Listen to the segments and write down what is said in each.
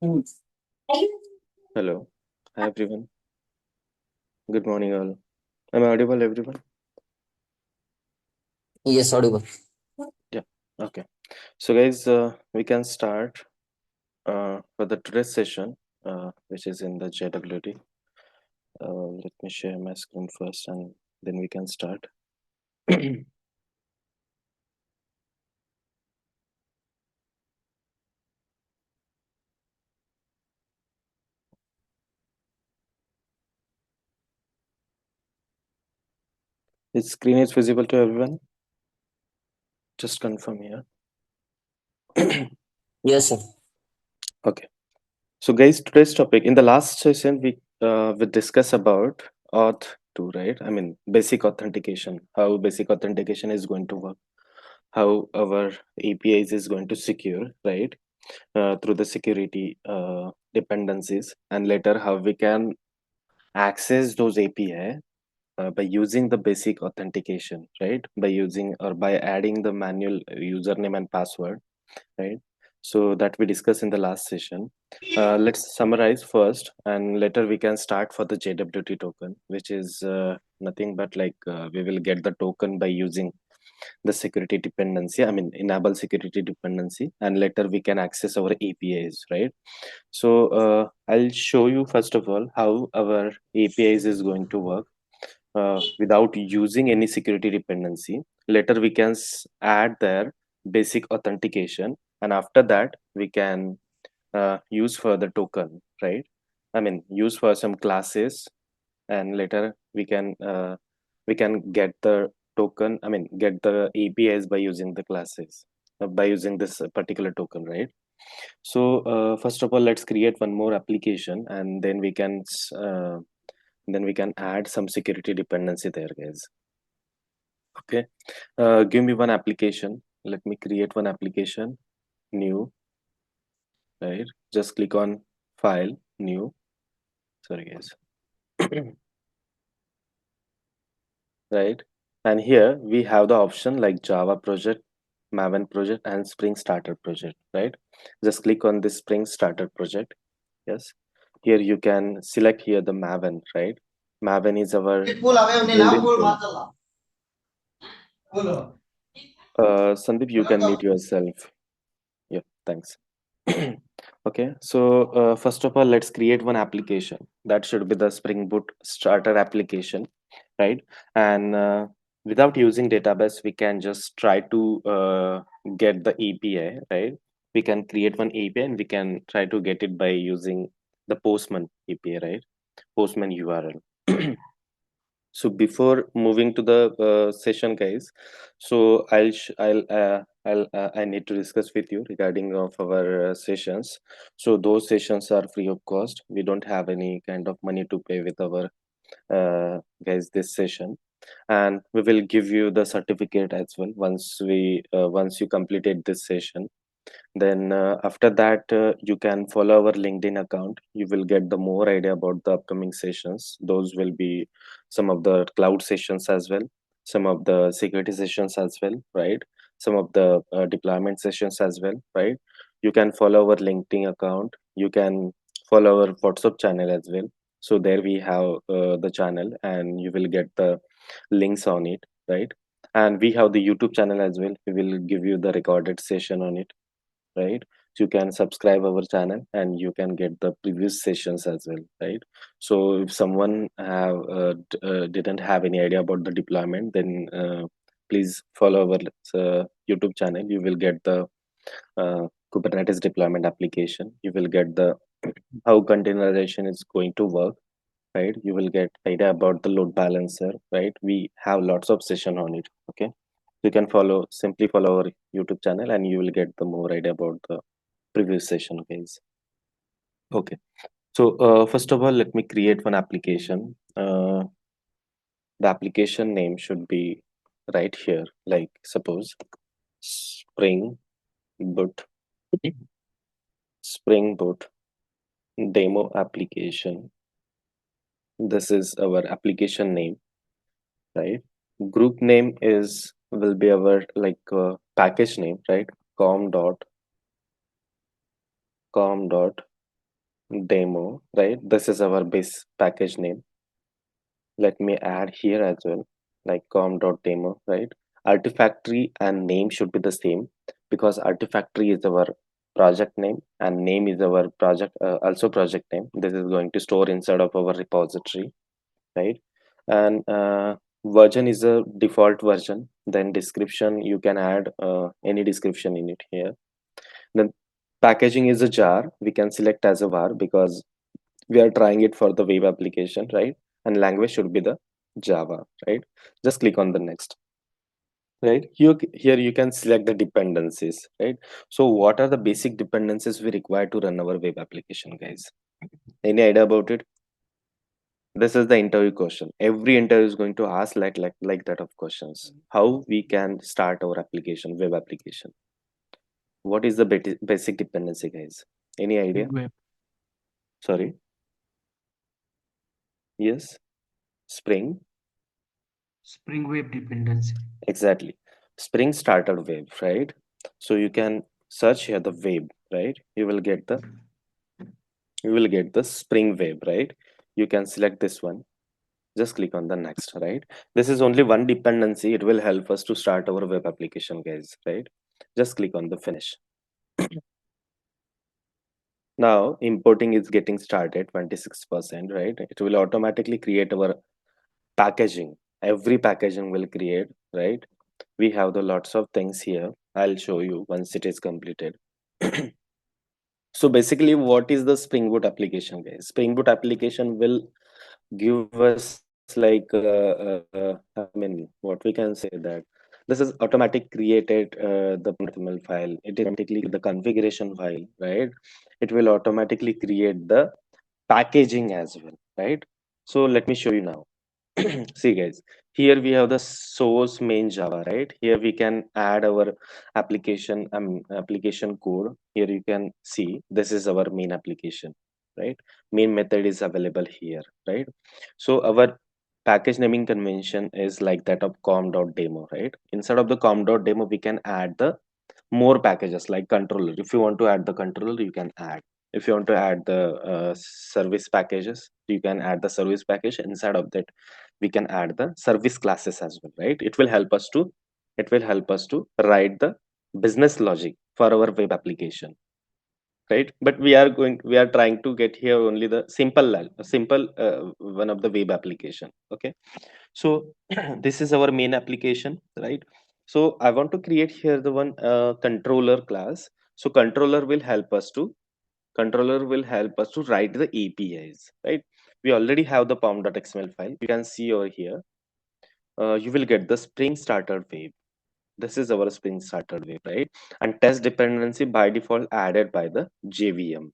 Hello. Hi everyone. Good morning all. Am I audible everyone? Yes, audible. Yeah. Okay. So guys, we can start for the today's session, which is in the JWT. Let me share my screen first and then we can start. This screen is visible to everyone? Just confirm here. Yes, sir. Okay. So guys, today's topic in the last session we discuss about auth 2, right? I mean basic authentication, how basic authentication is going to work, how our APIs is going to secure, right? Through the security dependencies, and later how we can access those API by using the basic authentication, right? By using or by adding the manual username and password, right? So that we discussed in the last session. Let's summarize first, and later we can start for the JWT token, which is nothing but like we will get the token by using the security dependency. I mean, enable security dependency, and later we can access our APIs, right? So I'll show you first of all how our APIs is going to work without using any security dependency. Later we can add their basic authentication, and after that we can use for the token, right? I mean, use for some classes, and later we can get the token. I mean, get the APIs by using the classes, by using this particular token, right? So first of all, let's create one more application, and then we can add some security dependency there, guys. Okay. Give me one application. Let me create one application. New, right? Just click on File, New. Sorry, guys. Right. And here we have the option like Java project, Maven project, and Spring Starter project, right? Just click on this Spring Starter project. Yes. Here you can select here the Maven, right? Maven is our built-in tool. Sandeep, you can mute yourself. Yeah, thanks. Okay, so first of all, let's create one application. That should be the Spring Boot starter application, right? And without using database, we can just try to get the API, right? We can create one API and we can try to get it by using the Postman API, right? Postman URL. So before moving to the session, guys, so I need to discuss with you regarding of our sessions. So those sessions are free of cost. We don't have any kind of money to pay with our guys this session, and we will give you the certificate as well once you completed this session. Then after that, you can follow our LinkedIn account. You will get the more idea about the upcoming sessions. Those will be some of the cloud sessions as well, some of the security sessions as well, right? Some of the deployment sessions as well, right? You can follow our LinkedIn account. You can follow our WhatsApp channel as well. So there we have the channel, and you will get the links on it, right? And we have the YouTube channel as well. We will give you the recorded session on it, right? So you can subscribe our channel and you can get the previous sessions as well, right? So if someone didn't have any idea about the deployment, then please follow our YouTube channel. You will get the Kubernetes deployment application. You will get the how containerization is going to work, right? You will get idea about the load balancer, right? We have lots of session on it. Okay, you can simply follow our YouTube channel and you will get the more idea about the previous session, guys. Okay, so first of all, let me create one application. The application name should be right here, like suppose Spring Boot, Spring Boot demo application. This is our application name, right? Group name is will be our like package name, right? com dot demo, right? This is our base package name. Let me add here as well, like com.demo, right? Artifactory and name should be the same because Artifactory is our project name and name is our project, also project name. This is going to store inside of our repository, right? And version is a default version. Then description, you can add any description in it here. Then packaging is a jar. We can select as a var because we are trying it for the web application, right? And language should be the Java, right? Just click on the next, right? Here you can select the dependencies, right? So what are the basic dependencies we require to run our web application, guys? Any idea about it? This is the interview question. Every interview is going to ask like that of questions. How we can start our application, web application? What is the basic dependency, guys? Any idea? Web. Sorry. Yes. Spring. Spring Web dependency. Exactly. Spring started web, right? So you can search here the web, right? You will get the Spring web, right? You can select this one. Just click on the next, right? This is only one dependency. It will help us to start our web application, guys, right? Just click on the finish. Now importing is getting started 26%, right? It will automatically create our packaging. Every packaging will create, right? We have the lots of things here. I'll show you once it is completed. So basically, what is the Spring Boot application, guys? Spring Boot application will give us I mean, what we can say that this is automatic created the HTML file. It is automatically the configuration file, right? It will automatically create the packaging as well, right? So let me show you now. See guys, here we have the source main Java, right? Here we can add our application code. Here you can see this is our main application, right? Main method is available here, right? So our package naming convention is like that of com.demo, right? Inside of the com.demo we can add the more packages like controller. If you want to add the controller, you can add. If you want to add the service packages, you can add the service package. Inside of that we can add the service classes as well, right? It will help us to write the business logic for our web application, right? But we are trying to get here only the simple one of the web application. Okay, so this is our main application, right? So I want to create here the one controller class. So controller will help us to write the APIs, right? We already have the pom.xml file. You can see over here. You will get the Spring Starter web. This is our Spring Starter web, right? And test dependency by default added by the JVM,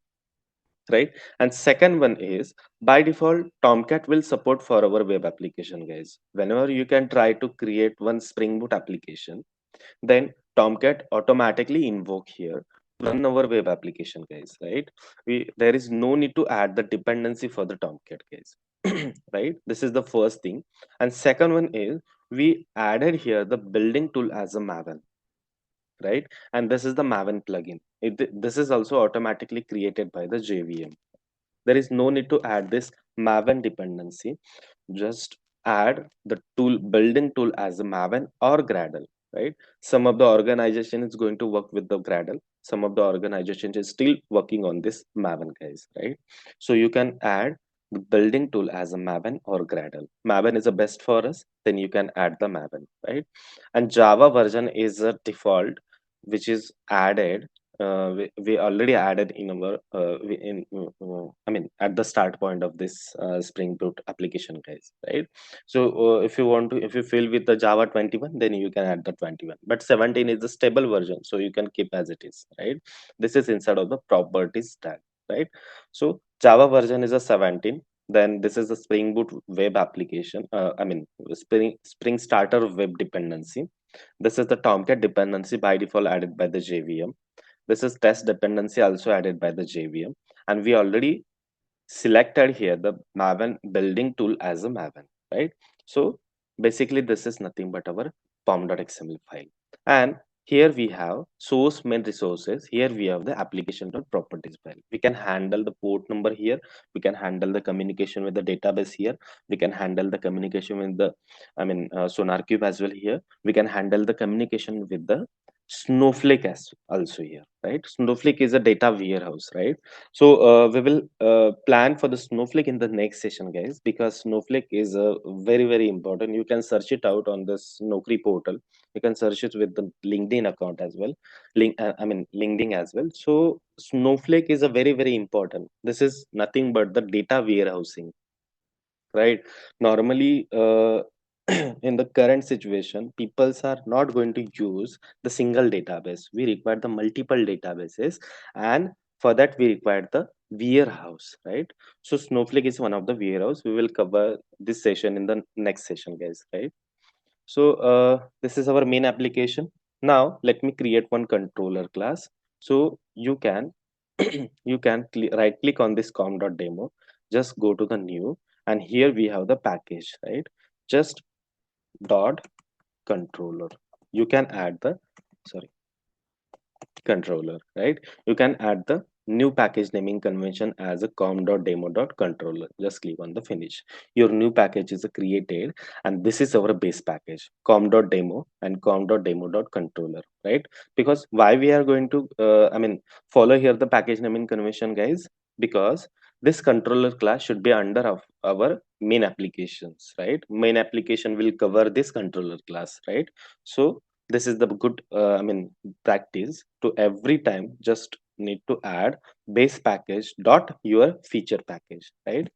right? And second one is by default Tomcat will support for our web application, guys. Whenever you can try to create one Spring Boot application, then Tomcat automatically invoke here run our web application, guys, right? There is no need to add the dependency for the Tomcat, guys. Right, this is the first thing. And second one is we added here the building tool as a Maven, right? And this is the Maven plugin. This is also automatically created by the JVM. There is no need to add this Maven dependency. Just add the tool building tool as a Maven or Gradle, right? Some of the organization is going to work with the Gradle. Some of the organization is still working on this Maven, guys, right? So you can add the building tool as a Maven or Gradle. Maven is the best for us. Then you can add the Maven, right? And Java version is a default, which is added we already added in our I mean at the start point of this Spring Boot application, guys, right? So if you fill with the Java 21, then you can add the 21, but 17 is the stable version, so you can keep as it is, right? This is inside of the properties tag, right? So Java version is a 17. Then this is the Spring Boot web application, I mean Spring Starter web dependency. This is the Tomcat dependency by default added by the JVM. This is test dependency also added by the JVM. And we already selected here the Maven building tool as a Maven, right? So basically this is nothing but our pom.xml file. And Here we have source main resources. Here we have the application dot properties file. We can handle the port number here. We can handle the communication with the database here. We can handle the communication with the, SonarQube as well here. We can handle the communication with the Snowflake as also here, right? Snowflake is a data warehouse, right? So we will plan for the Snowflake in the next session, guys, because Snowflake is very, very important. You can search it out on this Naukri portal. You can search it with the LinkedIn account as well. LinkedIn as well. So Snowflake is a very, very important. This is nothing but the data warehousing, right? Normally, in the current situation, people are not going to use the single database. We require the multiple databases, and for that we require the warehouse, right? So Snowflake is one of the warehouse. We will cover this session in the next session, guys, right? So this is our main application. Now let me create one controller class. So you can you can right click on this com.demo, just go to the new, and here we have the package, right? Just dot controller. You can add the, sorry, controller, right? You can add the new package naming convention as a com.demo.controller. Just click on the finish. Your new package is created, and this is our base package com.demo and com.demo.controller, right? Because why we are going to follow here the package naming convention, guys? Because this controller class should be under of our main applications, right? Main application will cover this controller class, right? So this is the good practice to every time just need to add base package dot your feature package, right?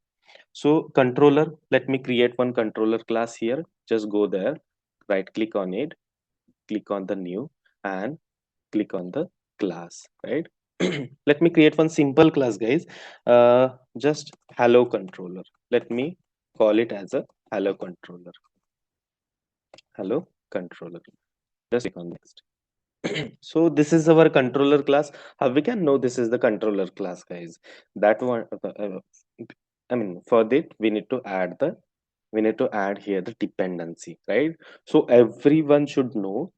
So controller, let me create one controller class here. Just go there, right click on it, click on the new, and click on the class, right? Let me create one simple class, guys. Just hello controller. Let me call it as a hello controller. Hello controller. Just click on next. So this is our controller class. How we can know this is the controller class, guys? That one, for that we need to add here the dependency, right? So everyone should know,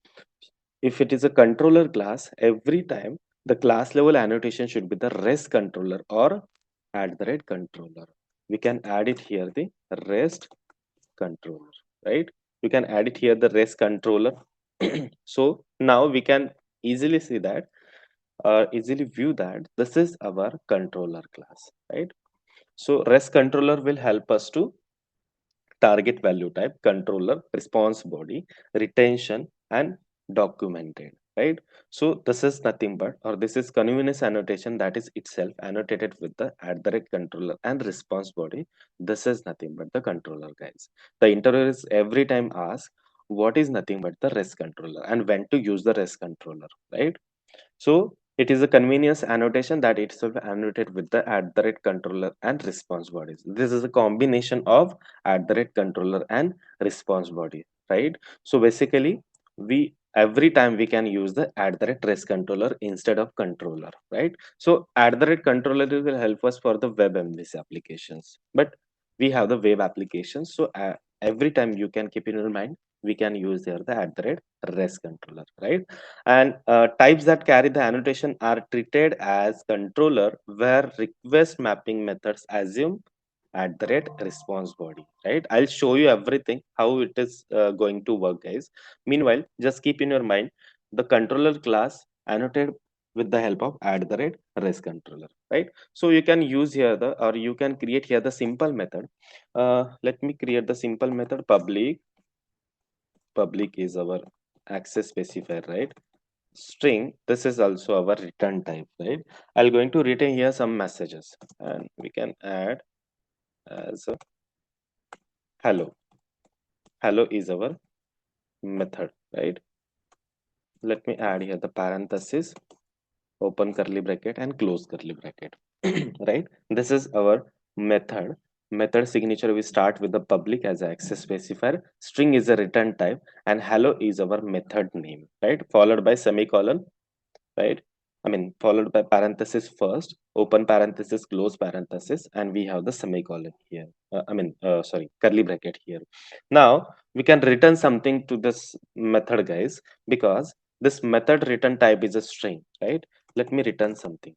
if it is a controller class, every time the class level annotation should be the rest controller or at the rate controller. We can add it here the rest controller, right? You can add it here the rest controller. So now we can easily see that, easily view that this is our controller class, right? So rest controller will help us to target value type, controller, response body, retention, and documented, right? So this is nothing but, or this is convenience annotation that is itself annotated with the at the rate controller and response body. This is nothing but the controller, guys. The interviewer is every time asked what is nothing but the rest controller and when to use the rest controller, right? So it is a convenience annotation that itself annotated with the at the rate controller and response bodies. This is a combination of at the rate controller and response body, right? So basically, we every time we can use the at the rate rest controller instead of controller, right? So at the rate controller will help us for the web MVC applications, but we have the web applications. So every time you can keep in your mind, we can use here the at the rate rest controller, right? And types that carry the annotation are treated as controller, where request mapping methods assume at the rate response body, right? I'll show you everything how it is going to work, guys. Meanwhile, just keep in your mind the controller class annotated with the help of at the rate rest controller, right? So you can use here the, or you can create here the simple method. Let me create the simple method. Public is our access specifier, right? String, this is also our return type, right? I'll going to return here some messages, and we can add as a hello. Hello is our method, right? Let me add here the parenthesis, open curly bracket and close curly bracket. Right, this is our method signature. We start with the public as a access specifier, string is a return type, and hello is our method name, right? Followed by semicolon, right? Followed by parenthesis first, open parenthesis, close parenthesis, and we have the semicolon here. Sorry, curly bracket here. Now we can return something to this method, guys, because This method return type is a string, right? Let me return something.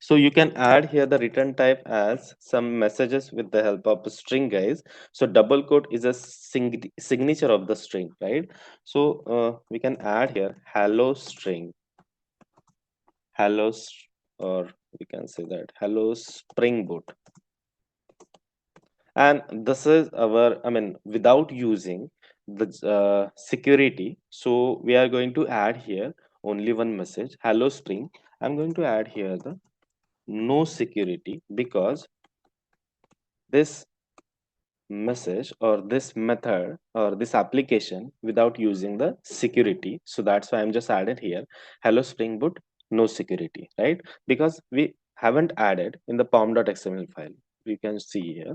So you can add here the return type as some messages with the help of a string, guys. So double quote is a signature of the string, right? So we can add here hello string, hello, or we can say that hello Spring Boot. And this is our, I mean, without using the security. So we are going to add here only one message, hello Spring. I'm going to add here the no security because this message or this method or this application without using the security. So that's why I'm just added here hello Spring Boot no security, right? Because we haven't added in the pom.xml file. You can see here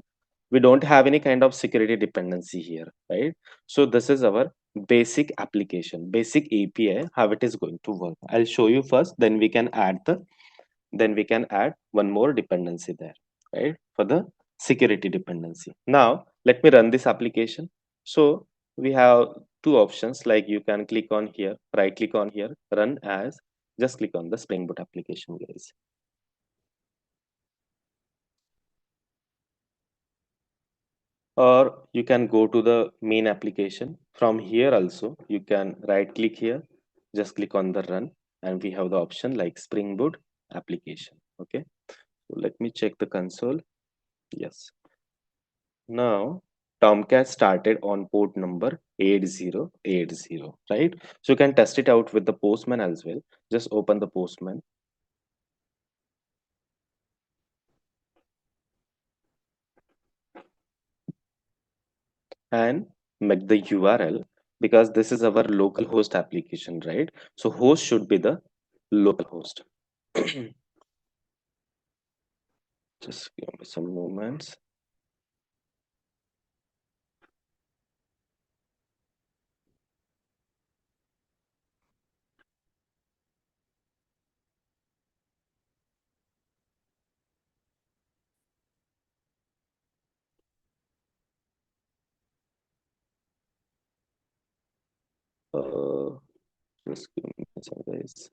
we don't have any kind of security dependency here, right? So this is our basic application, basic API, how it is going to work. I'll show you first, then we can add one more dependency there, right, for the security dependency. Now let me run this application. So we have two options, like you can click on here, right click on here, run as, just click on the Spring Boot application, guys. Or you can go to the main application. From here also you can right click here, just click on the run, and we have the option like Spring Boot application. Okay, so let me check the console. Yes, now Tomcat started on port number 8080, right? So you can test it out with the Postman as well. Just open the Postman and make the URL, because this is our local host application, right? So host should be the local host. Just give me some moments. Uh, just give me some, guys.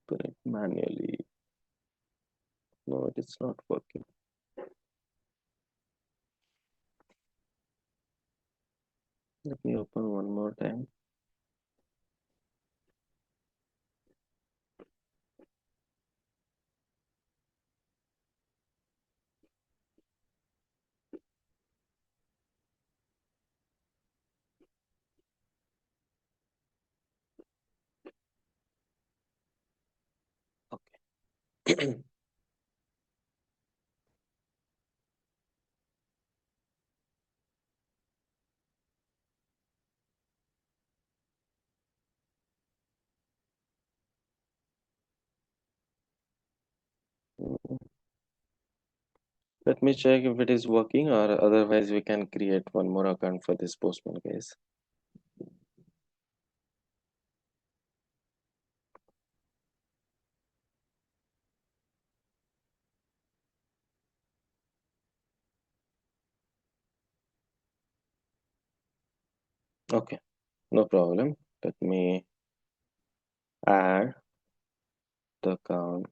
Put it manually. No, it is not working. Let me open one more time. Okay. Let me check if it is working, or otherwise we can create one more account for this Postman, guys. Okay, no problem. Let me add the account.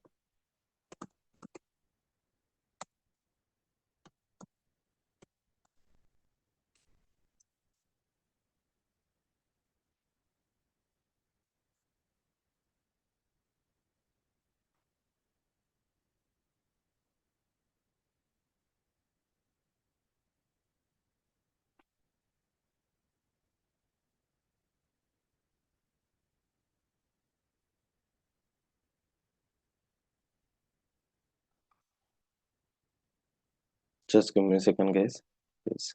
Just give me a second, guys. Please.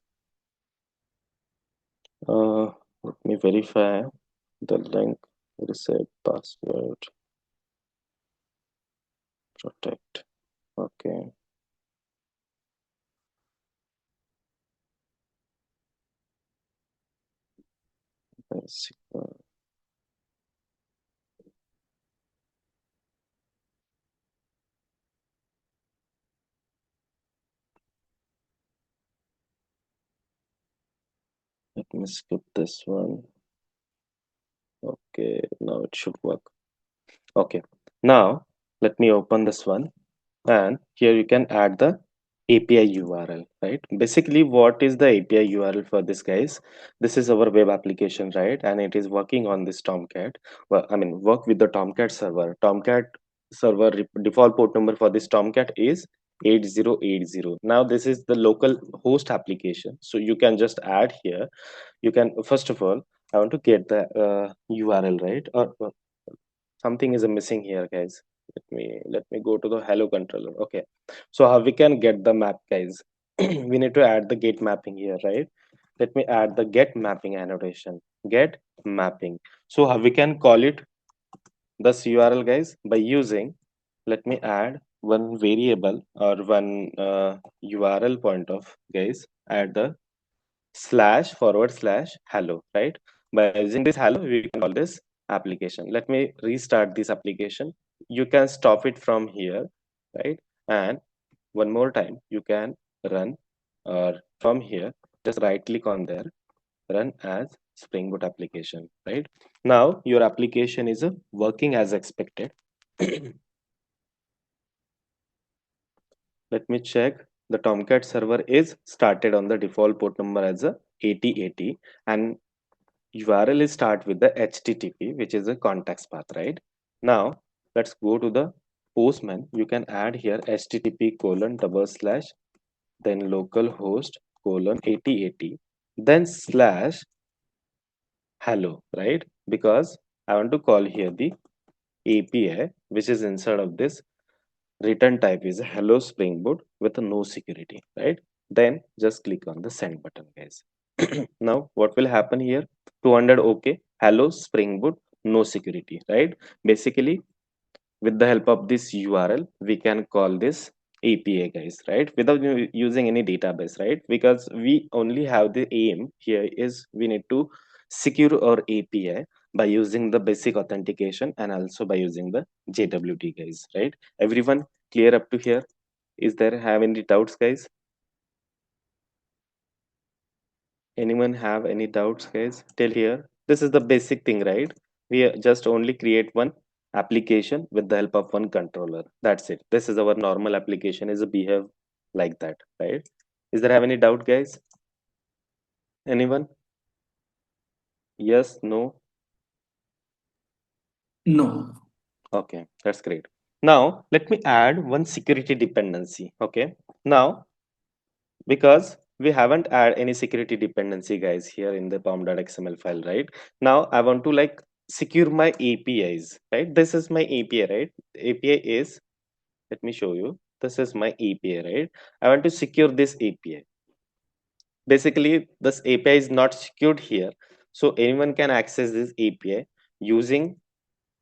Uh, Let me verify the link. Reset password. Protect. Okay. Basic. Let me skip this one. Okay, now it should work. Okay, now let me open this one, and here you can add the API URL, right? Basically, what is the API URL for this, guys? This is our web application, right? And it is working on this Tomcat. Well, I mean, work with the Tomcat server. Tomcat server default port number for this Tomcat is 8080. Now, this is the local host application. So you can just add here. You can, first of all, I want to get the URL, right? Or something is missing here, guys. Let me go to the hello controller. Okay, so how we can get the map, guys? We need to add the get mapping here, right? Let me add the get mapping annotation. Get mapping. So how we can call it this URL, guys, by using, let me add one variable or one URL point of, guys, add the slash forward slash hello, right? By using this hello, we can call this application. Let me restart this application. You can stop it from here, right? And one more time, you can run, or from here, just right click on there, run as Spring Boot application, right? Now your application is working as expected. Let me check. The Tomcat server is started on the default port number as a 8080, and URL is start with the HTTP, which is a context path, right? Now let's go to the Postman. You can add here HTTP colon double slash, then localhost colon 8080, then slash hello, right? Because I want to call here the API, which is inside of this return type is hello Spring Boot with no security, right? Then just click on the send button, guys. Now what will happen here? 200 okay, hello Spring Boot, no security, right? Basically, with the help of this URL, we can call this API, guys, right? Without using any database, right? Because we only have the aim here is we need to secure our API by using the basic authentication and also by using the JWT, guys, right? Everyone clear up to here? Is there have any doubts, guys? Anyone have any doubts, guys, till here? This is the basic thing, right? We just only create one application with the help of one controller. That's it. This is our normal application is a behave like that, right? Is there have any doubt, guys? Anyone? Yes, no? No. Okay, that's great. Now let me add one security dependency. Okay. Now, because we haven't add any security dependency, guys, here in the pom.xml file, right? Now I want to like secure my APIs, right? This is my API, right? API is, let me show you, this is my API, right? I want to secure this API. Basically this API is not secured here, so anyone can access this API using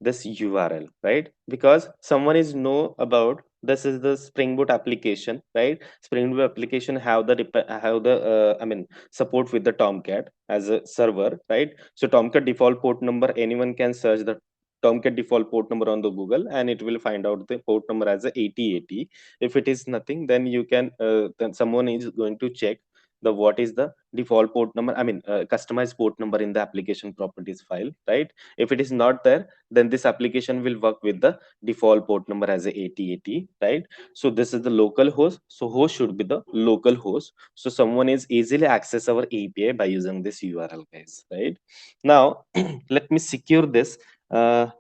this URL, right? Because someone is know about this is the Spring Boot application, right? Spring Boot application have the have the I mean support with the Tomcat as a server, right? So Tomcat default port number, anyone can search the Tomcat default port number on the Google, and it will find out the port number as a 8080. If it is nothing, then you can then someone is going to check the what is the default port number, I mean customized port number in the application properties file, right? If it is not there, then this application will work with the default port number as a 8080, right? So this is the local host, so host should be the local host, so someone is easily access our API by using this URL, guys, right? Now let me secure this what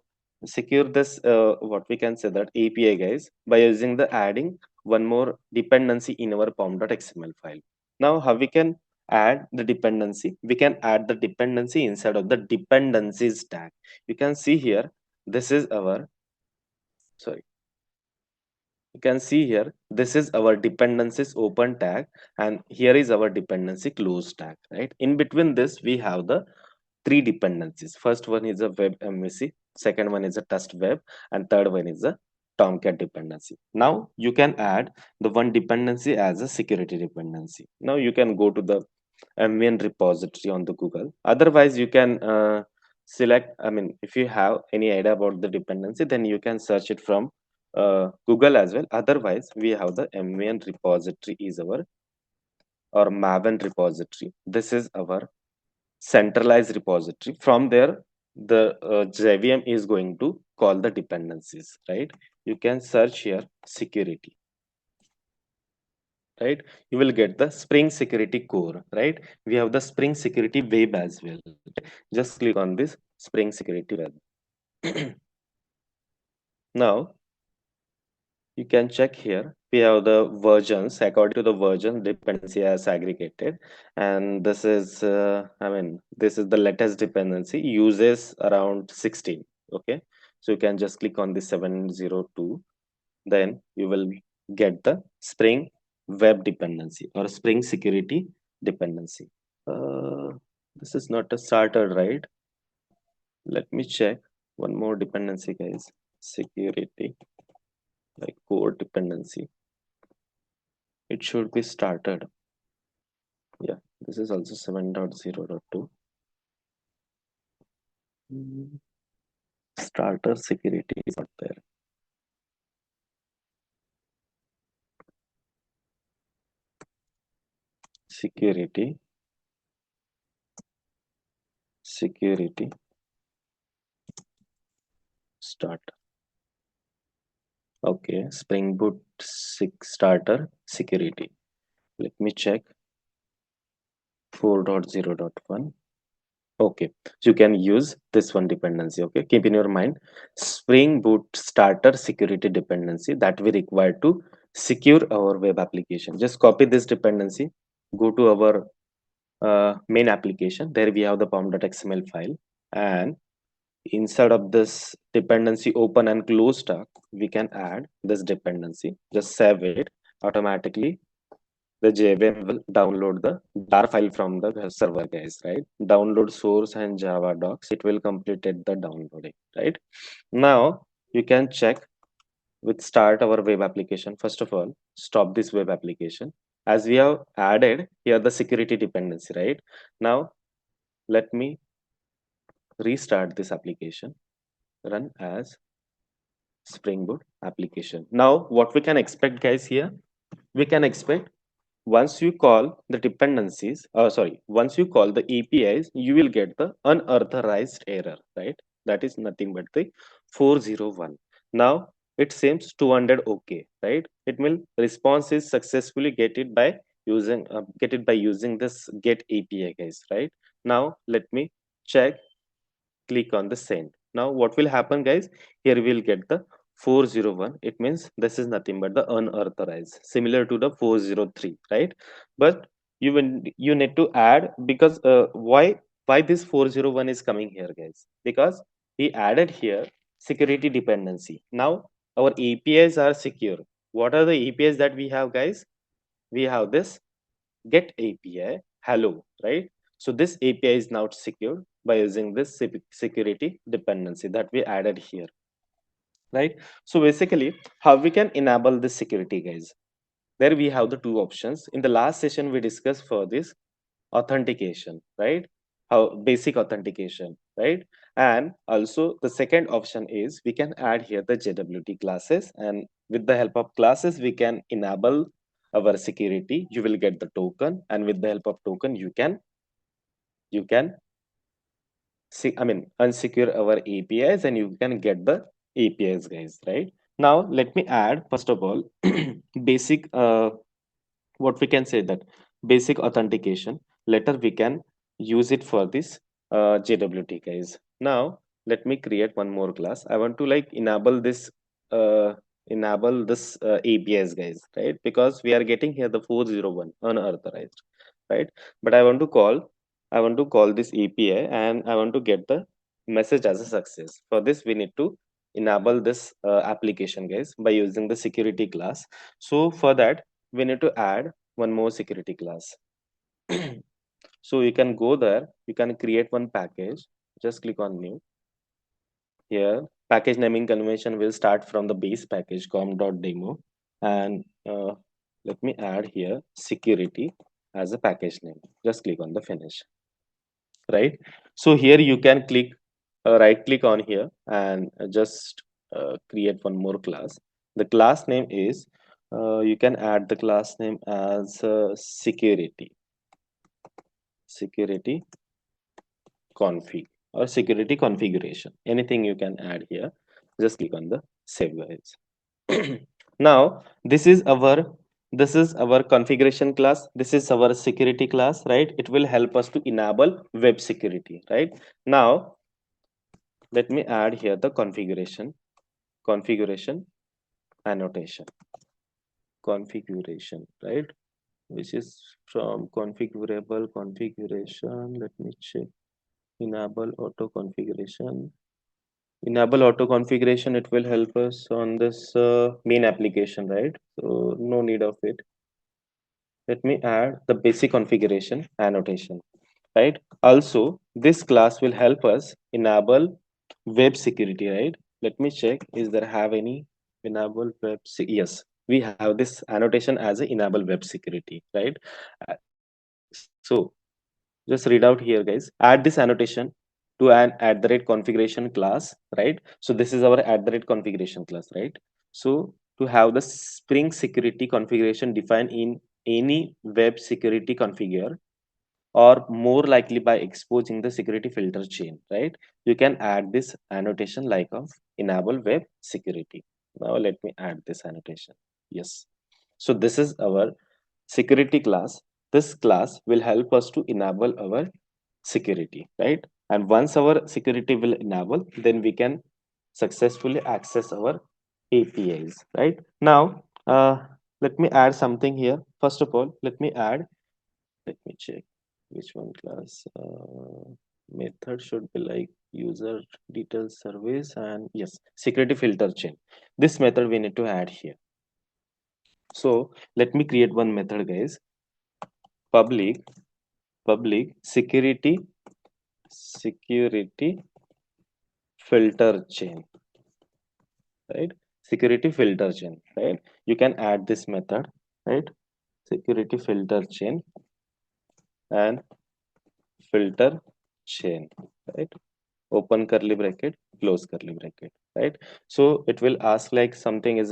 we can say that API, guys, by using the adding one more dependency in our pom.xml file. Now how we can add the dependency? We can add the dependency inside of the dependencies tag. You can see here, this is our, sorry, you can see here, this is our dependencies open tag, and here is our dependency close tag, right? In between this we have the three dependencies. First one is a web MVC, second one is a test web, and third one is a Tomcat dependency. Now you can add the one dependency as a security dependency. Now you can go to the MVN repository on the Google. Otherwise, you can select, I mean, if you have any idea about the dependency, then you can search it from Google as well. Otherwise, we have the MVN repository is our, or Maven repository. This is our centralized repository. From there, the JVM is going to call the dependencies, right? You can search here security, right? You will get the Spring Security Core, right? We have the Spring Security Web as well. Just click on this Spring Security Web. Now you can check here. We have the versions according to the version dependency as aggregated, and this is this is the latest dependency, uses around 16. Okay, so you can just click on the 702. Then you will get the Spring Web dependency or Spring Security dependency. uh, this is not a starter, right? Let me check one more dependency, guys. Security, like core dependency, it should be started. Yeah, this is also 7.0.2. Mm, Starter security is not there. Security, security, start. Okay, Spring Boot 6 starter security. Let me check 4.0.1. Okay, so you can use this one dependency. Okay, keep in your mind Spring Boot starter security dependency that we require to secure our web application. Just copy this dependency, go to our main application. There we have the pom.xml file, and inside of this dependency open and close tag, we can add this dependency. Just save it. Automatically the JVM will download the jar file from the server, guys, right? Download source and Java docs, it will complete the downloading, right? Now you can check with start our web application. First of all, stop this web application, as we have added here the security dependency, right? Now let me restart this application, run as Spring Boot application. Now what we can expect, guys, here we can expect once you call the dependencies, once you call the APIs, you will get the unauthorized error, right? That is nothing but the 401. Now it seems 200 okay, right? It will response is successfully get it by using this get API, guys, right? Now let me check, click on the send. Now what will happen, guys? Here we'll get the 401. It means this is nothing but the unauthorized, similar to the 403, right? But you need to add, because why this 401 is coming here, guys? Because we added here security dependency. Now our APIs are secure. What are the APIs that we have, guys? We have this get API hello, right? So this API is now secured by using this security dependency that we added here, right? So basically, how we can enable this security, guys? There we have the two options. In the last session, we discussed for this authentication, right? How basic authentication, right? And also the second option is we can add here the JWT classes, and with the help of classes we can enable our security. You will get the token, and with the help of token you can see, unsecure our APIs, and you can get the APIs, guys, right? Now let me add first of all basic what we can say that basic authentication. Later we can use it for this JWT, guys. Now let me create one more class. I want to like uh, enable this APIs, guys, right? Because we are getting here the 401 unauthorized, right? But I want to call this API, and I want to get the message as a success. For this we need to enable this application, guys, by using the security class. So for that we need to add one more security class. So you can go there, you can create one package, just click on new. Here package naming convention will start from the base package com.demo, and let me add here security as a package name. Just click on the finish, right? So here you can click right click on here and just create one more class. The class name is you can add the class name as security config or security configuration. Anything you can add here. Just click on the save, guys. Now this is our configuration class. This is our security class, right? It will help us to enable web security, right? Now let me add here the configuration annotation, configuration, right? Which is from configurable configuration. Let me check. Enable auto configuration. Enable auto configuration, it will help us on this main application, right? So no need of it. Let me add the basic configuration annotation, right? Also, this class will help us enable web security, right? Let me check, is there have any enable yes, we have this annotation as a enable web security, right? So just read out here, guys. Add this annotation to an @configuration class, right? So this is our @configuration class, right? So to have the Spring security configuration defined in any web security configure, or more likely by exposing the security filter chain, right? You can add this annotation like of enable web security. Now let me add this annotation. Yes. So this is our security class. This class will help us to enable our security, right? And once our security will enable, then we can successfully access our APIs, right? Now let me add something here. First of all, let me check which one class. Method should be like user details service, and yes, security filter chain. This method we need to add here. So let me create one method, guys. Public security filter chain, right? Security filter chain, right? You can add this method, right? Security filter chain and filter chain, right? Open curly bracket, close curly bracket, right? So it will ask like something is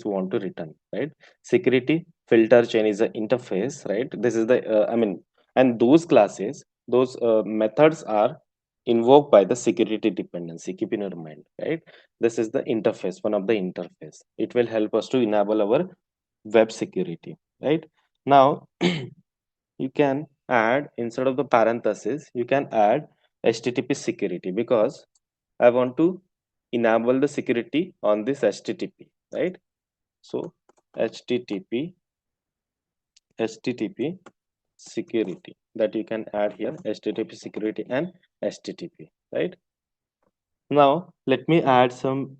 want to return, right? Security filter chain is an interface, right? This is the and those classes, those methods are invoked by the security dependency. Keep in your mind, right? This is the interface, one of the interface. It will help us to enable our web security, right? Now you can add, instead of the parenthesis, you can add http security, because I want to enable the security on this http, right? So http security, that you can add here, http security and http, right? Now let me add something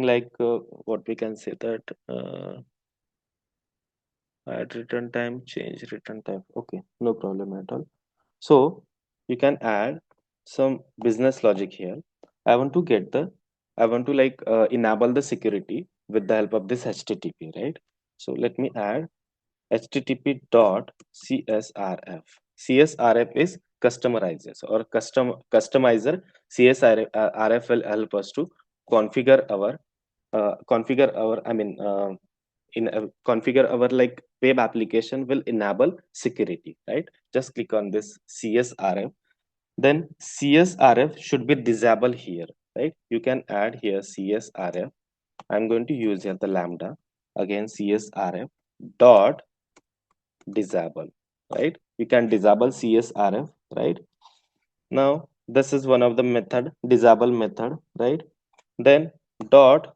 like what we can say that add return time, change return time. Okay, no problem at all. So you can add some business logic here. I want to get the, I want to like enable the security with the help of this HTTP, right? So let me add HTTP dot CSRF. CSRF is customizer or customizer. CSRF will help us to configure our in configure our like web application will enable security, right? Just click on this CSRF. Then CSRF should be disable here, right? You can add here CSRF. I'm going to use here the lambda, again CSRF dot disable, right? You can disable CSRF, right? Now this is one of the method, disable method, right? Then dot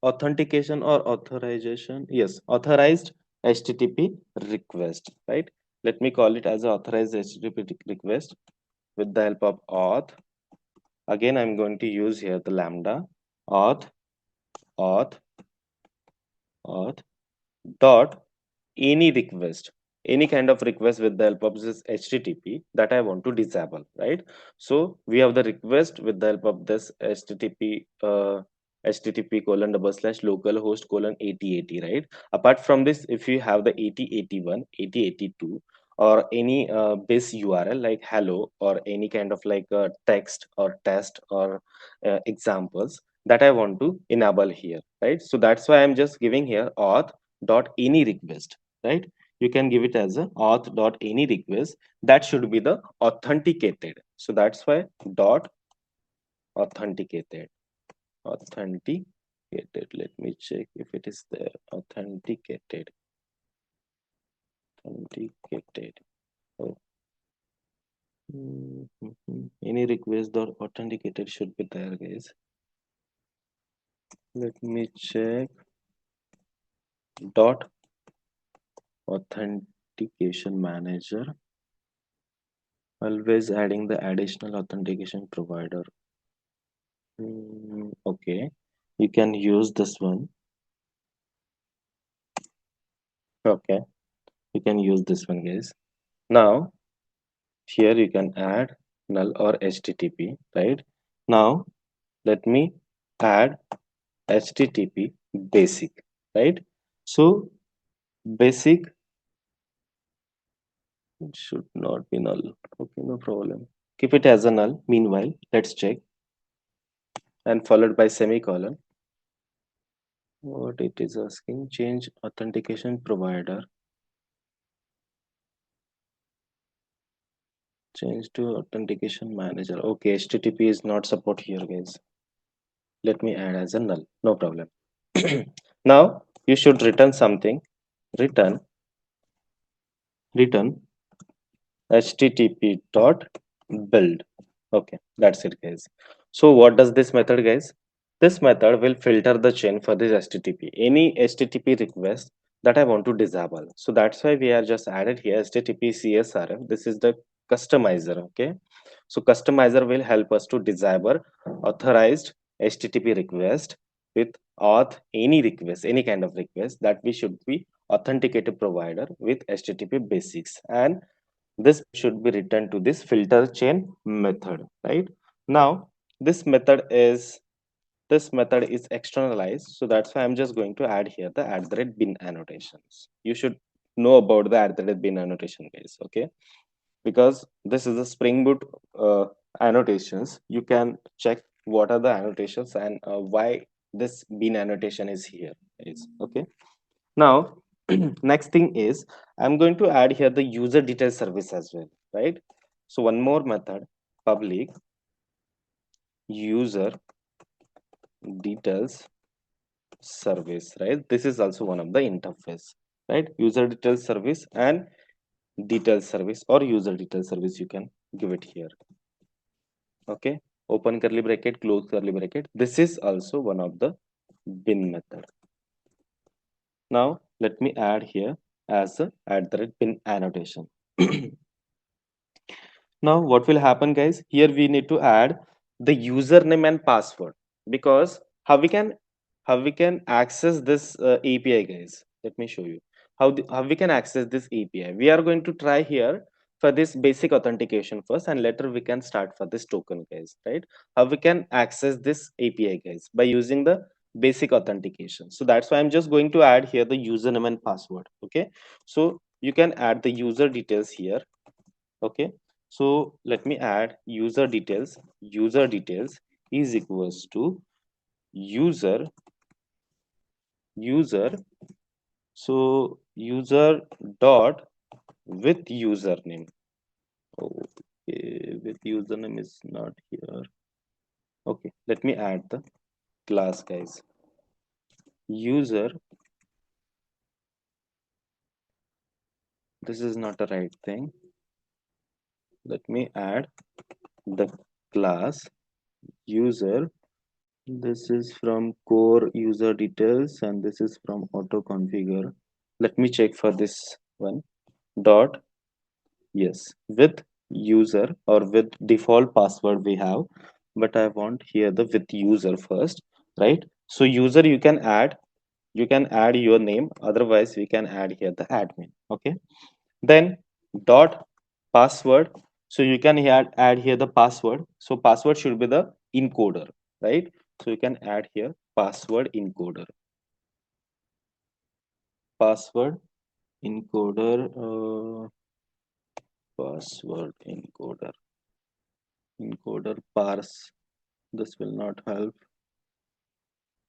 authentication or authorization, yes, authorized HTTP request, right? Let me call it as a authorized HTTP request with the help of auth. Again, I'm going to use here the lambda auth auth auth dot any request, any kind of request with the help of this HTTP that I want to disable, right? So we have the request with the help of this HTTP HTTP colon double slash localhost colon 8080, right? Apart from this, if you have the 8081, 8082, or any base URL like hello, or any kind of like text or test or examples that I want to enable here, right? So that's why I'm just giving here auth dot any request, right? you can give it as a auth dot any request. That should be the authenticated. So that's why dot authenticated. Authenticated. Let me check if it is there. Authenticated. Authenticated. Oh. Any request dot authenticated should be there, guys. Let me check. Dot authentication manager. Always adding the additional authentication provider. Okay, you can use this one. Okay, you can use this one, guys. Now here you can add null or HTTP, right? Now let me add HTTP basic, right? So basic should not be null. Okay, no problem. Keep it as a null. Meanwhile, let's check, and followed by semicolon. What it is asking, change authentication provider. Change to authentication manager. Okay, HTTP is not support here, guys. Let me add as a null. No problem. Now you should return something. Return return HTTP dot build. Okay, that's it, guys. So what does this method, guys? This method will filter the chain for this HTTP. Any HTTP request that I want to disable. So that's why we are just added here HTTP CSRF. This is the customizer. Okay. So customizer will help us to disable authorized HTTP request with auth any request, any kind of request that we should be authenticated provider with HTTP basics, and this should be returned to this filter chain method, right? Now this method is externalized, so that's why I'm just going to add here the @bin annotations. You should know about the @bin annotation, guys. Okay, because this is a Spring Boot annotations. You can check what are the annotations and why this bin annotation is here. Is okay. Now, next thing is I'm going to add here the user detail service as well, right? So one more method, public user details service, right? This is also one of the interface, right? User detail service and detail service or user detail service, you can give it here. Okay, open curly bracket, close curly bracket. This is also one of the bin method. Now let me add here as a @bin annotation. Now what will happen, guys? Here we need to add the username and password, because how we can access this API, guys. Let me show you how we can access this API. We are going to try here for this basic authentication first, and later we can start for this token, guys. Right? How we can access this API, guys, by using the basic authentication. So that's why I'm just going to add here the username and password. Okay, so you can add the user details here. Okay, so let me add user details. User details is equals to user. So user dot with username. Okay, with username is not here. Okay, let me add the class, guys. User, this is not the right thing. Let me add the class user. This is from core user details and this is from auto configure. Let me check for this one. Dot, yes, with user or with default password we have, but I want here the with user first, right? So user you can add your name, otherwise we can add here the admin. Okay, then dot password, so you can add here the password. So password should be the encoder, right? So you can add here password encoder. Password encoder. Password encoder parse. This will not help.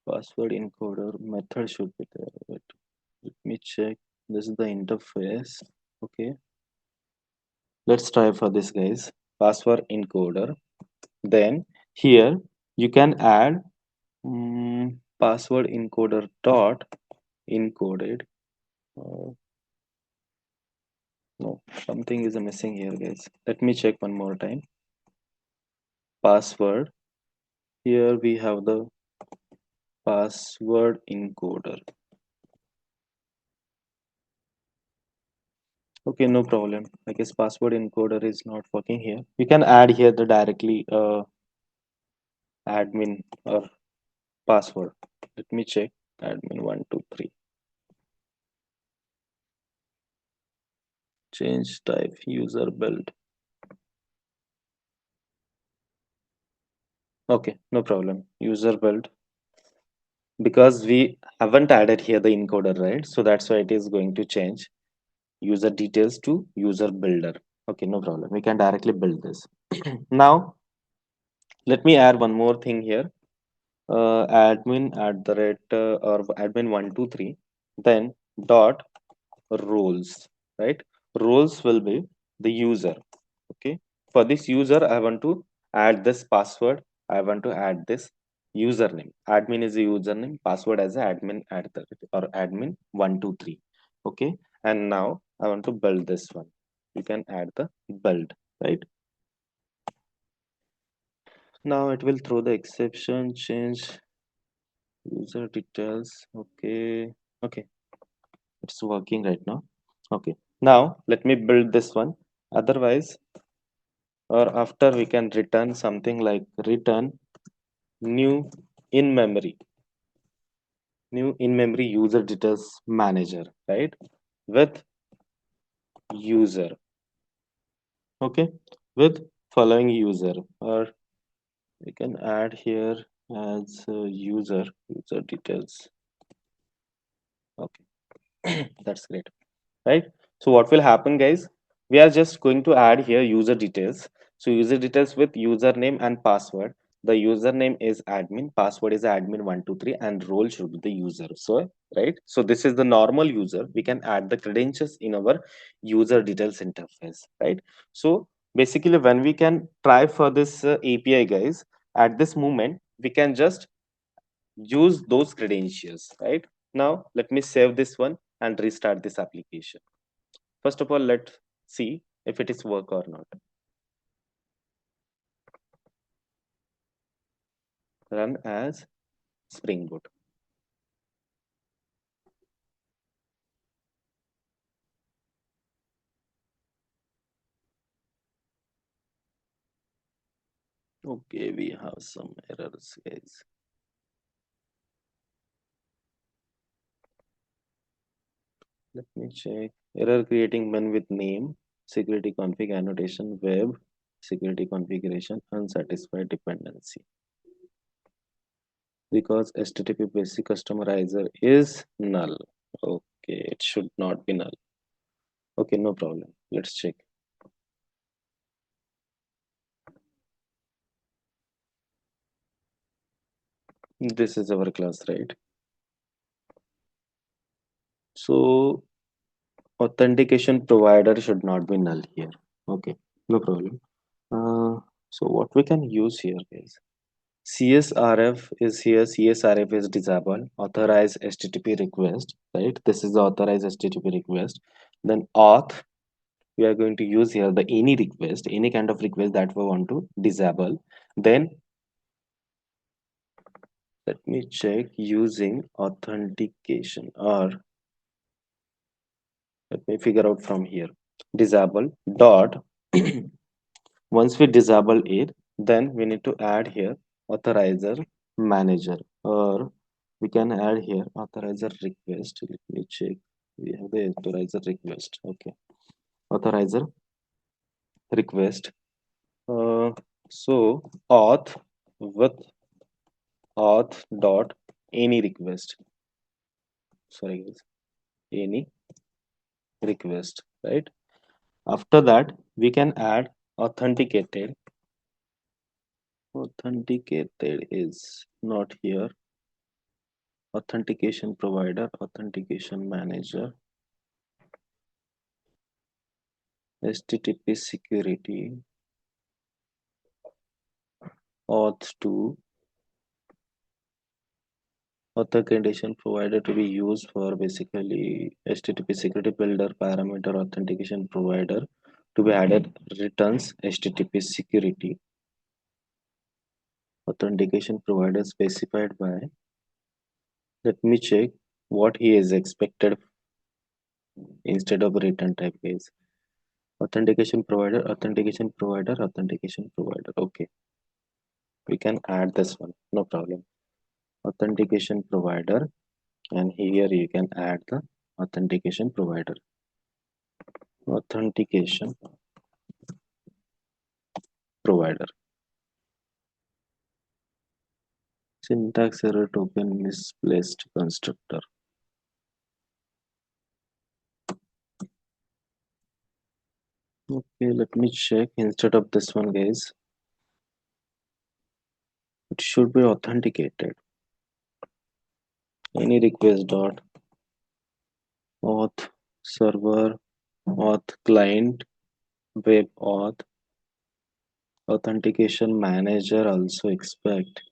Password encoder method should be there. Wait, let me check. This is the interface. Okay, let's try for this, guys. Password encoder. Then here you can add password encoder dot encoded. Uh, no, something is missing here, guys. Let me check one more time. Password. Here we have the password encoder. Okay, no problem. I guess password encoder is not working here. You can add here the directly admin or password. Let me check. Admin 123. Change type user build. Okay, no problem. User build, because we haven't added here the encoder, right? So that's why it is going to change user details to user builder. Okay, no problem. We can directly build this. Now let me add one more thing here. Admin at the rate or admin 123, then dot roles, right? Roles will be the user. Okay, for this user I want to add this password. I want to add this username. Admin is the username, password as a admin at the or admin 123. Okay, and now I want to build this one. You can add the build, right? Now it will throw the exception, change user details. Okay, okay, it's working right now. Okay, now let me build this one. Otherwise, or after, we can return something like return new in memory, new in memory user details manager, right? With user, okay, with following user, or we can add here as user details. Okay, that's great, right? So what will happen, guys? We are just going to add here user details. So user details with username and password. The username is admin, password is admin 123, and role should be the user. So right. So this is the normal user. We can add the credentials in our user details interface, right? So basically, when we can try for this API, guys, at this moment we can just use those credentials, right? Now let me save this one and restart this application. First of all, let's see if it is work or not. Run as Spring Boot. Okay, we have some errors, guys. Let me check. Error creating when with name, security config annotation, web, security configuration, unsatisfied dependency. Because HTTP basic customizer is null. Okay, it should not be null. Okay, no problem. Let's check. This is our class, right? So authentication provider should not be null here. Okay, no problem. So what we can use here is CSRF is here. CSRF is disabled. Authorize HTTP request, right? This is the authorized HTTP request. Then auth, we are going to use here the any request, any kind of request that we want to disable. Then let me check using authentication, or let me figure out from here. Disable dot. Once we disable it, then we need to add here authorizer manager, or we can add here authorizer request. Let me check. We have the authorizer request. Okay, authorizer request. Uh, so auth with auth dot any request. Sorry, guys, any request. Right. After that, we can add authenticated. Authenticated is not here. Authentication provider, authentication manager. HTTP security auth 2 authentication provider to be used for basically HTTP security builder parameter authentication provider to be added returns HTTP security authentication provider specified by. Let me check what he is expected instead of return type case. Authentication provider, authentication provider, authentication provider. Okay, we can add this one, no problem. Authentication provider, and here you can add the authentication provider. Authentication provider. Syntax error token misplaced constructor. Okay, let me check instead of this one, guys. It should be authenticated. Any request dot auth server auth client web auth authentication manager also expect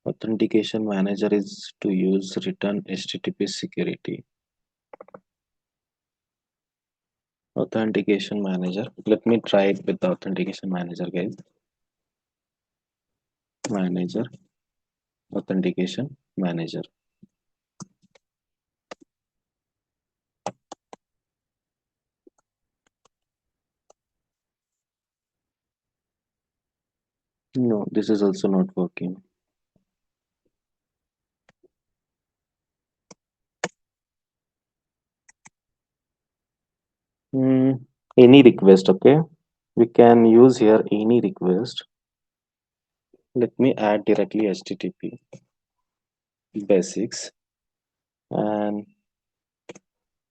authentication manager is to use return HTTP security. Authentication manager. Let me try it with the authentication manager, guys. Manager, authentication manager. No, this is also not working. Hmm, any request, okay? We can use here any request. Let me add directly HTTP basics and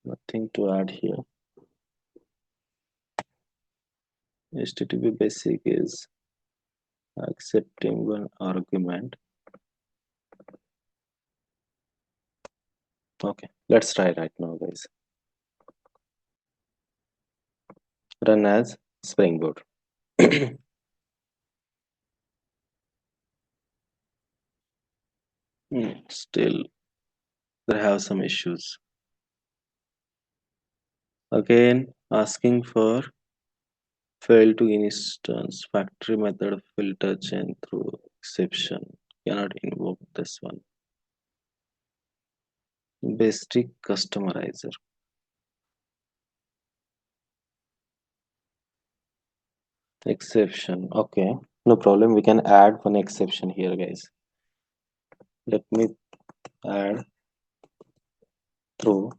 nothing to add here. HTTP basic is accepting one argument. Okay, let's try right now, guys. Run as Spring Boot. Still, there have some issues. Again, asking for fail to instance factory method filter chain through exception. Cannot invoke this one. Basic customizer. Exception. Okay, no problem. We can add one exception here, guys. Let me add through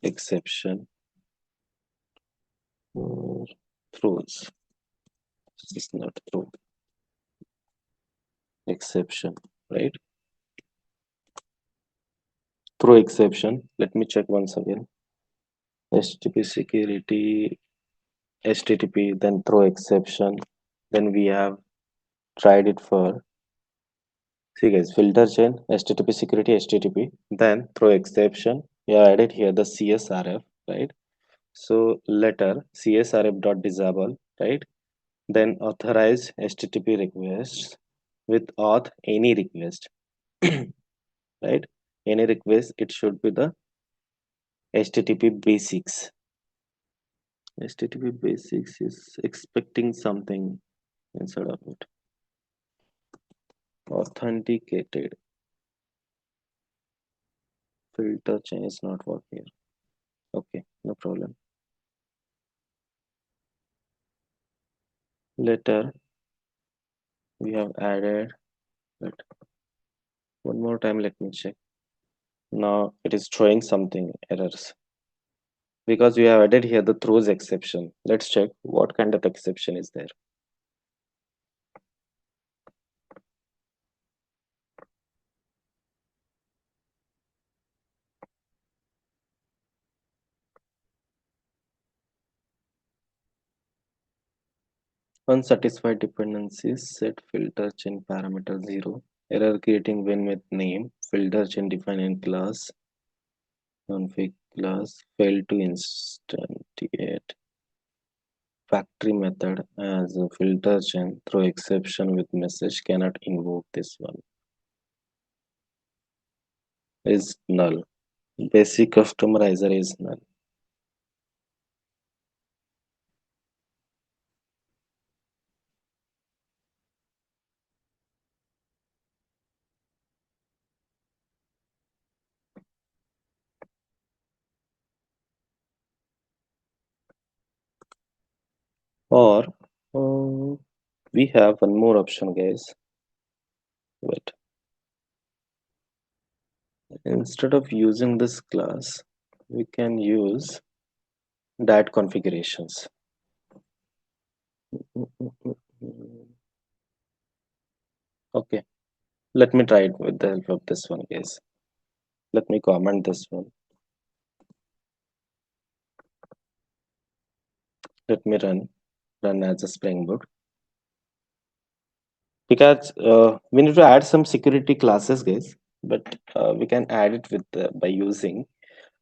exception. Throws. This is not through exception, right? Through exception. Let me check once again. HTTP security, HTTP, then throw exception. Then we have tried it for, see guys, filter chain, HTTP security, HTTP, then throw exception. We have added here the CSRF, right? So letter CSRF dot disable, right? Then authorize HTTP requests with auth any request, right? Any request, it should be the HTTP basics. HTTP basics is expecting something inside of it. Authenticated. Filter chain is not working. Okay, no problem. Later, we have added, but one more time, let me check. Now it is throwing something errors because we have added here the throws exception. Let's check what kind of exception is there. Unsatisfied dependencies set filter chain parameter 0. Error creating when with name filter chain defined in class config class failed to instantiate factory method as a filter chain through exception with message cannot invoke this one is null. Basic customizer is null. Or we have one more option, guys. Wait, instead of using this class, we can use that configurations. Okay, let me try it with the help of this one, guys. Let me comment this one. Let me run as a Spring Boot because we need to add some security classes, guys. But we can add it with by using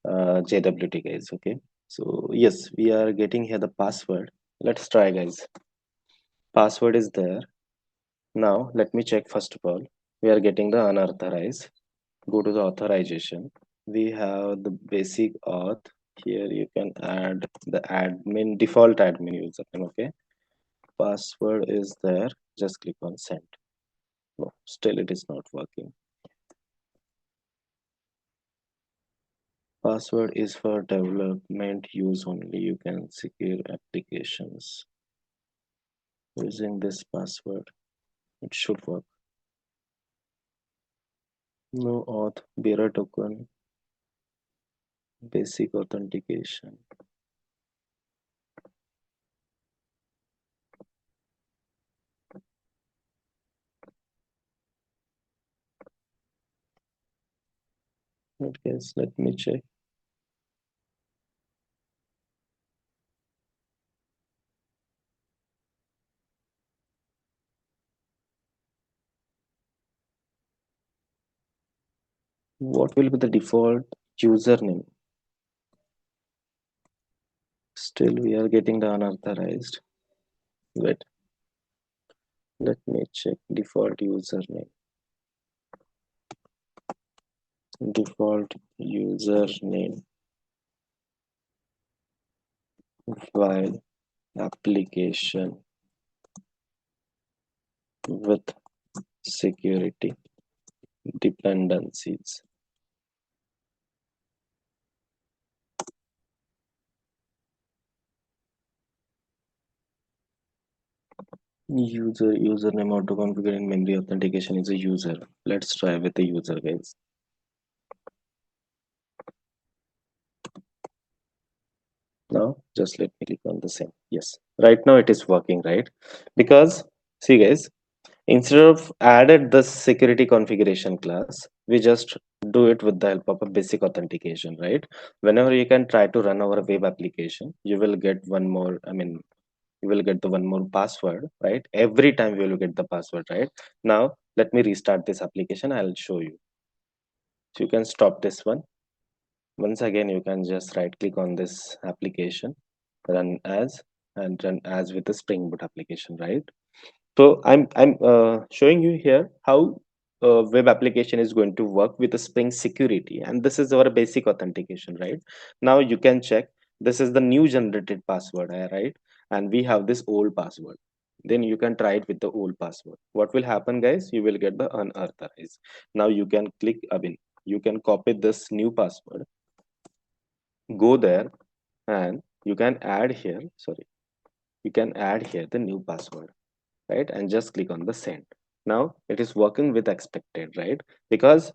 JWT, guys. Okay. So yes, we are getting here the password. Let's try, guys. Password is there. Now let me check first of all. We are getting the unauthorized. Go to the authorization. We have the basic auth. Here you can add the admin default admin username. Okay. Password is there. Just click on send. No, still it is not working. Password is for development use only. You can secure applications using this password. It should work. No auth, bearer token, basic authentication. Okay, let me check. What will be the default username? Still, we are getting the unauthorized. Wait, let me check default username. Default username while application with security dependencies. Username auto configure in memory authentication is a user. Let's try with the user, guys. Now just let me click on the same. Yes, right now it is working, right? Because see, guys, instead of added the security configuration class, we just do it with the help of a basic authentication, right? Whenever you can try to run our web application, you will get one more, you will get the one more password, right? Every time you will get the password, right? Now let me restart this application. I'll show you. So you can stop this one. Once again, you can just right click on this application, run as, and run as with the Spring Boot application, right? So I'm showing you here how web application is going to work with the Spring security, and this is our basic authentication, right? Now you can check this is the new generated password, right? And we have this old password. Then you can try it with the old password. What will happen, guys? You will get the unauthorized. Now you can click. You can copy this new password, go there, and you can add here. Sorry, you can add here the new password, right? And just click on the send. Now it is working with expected, right? Because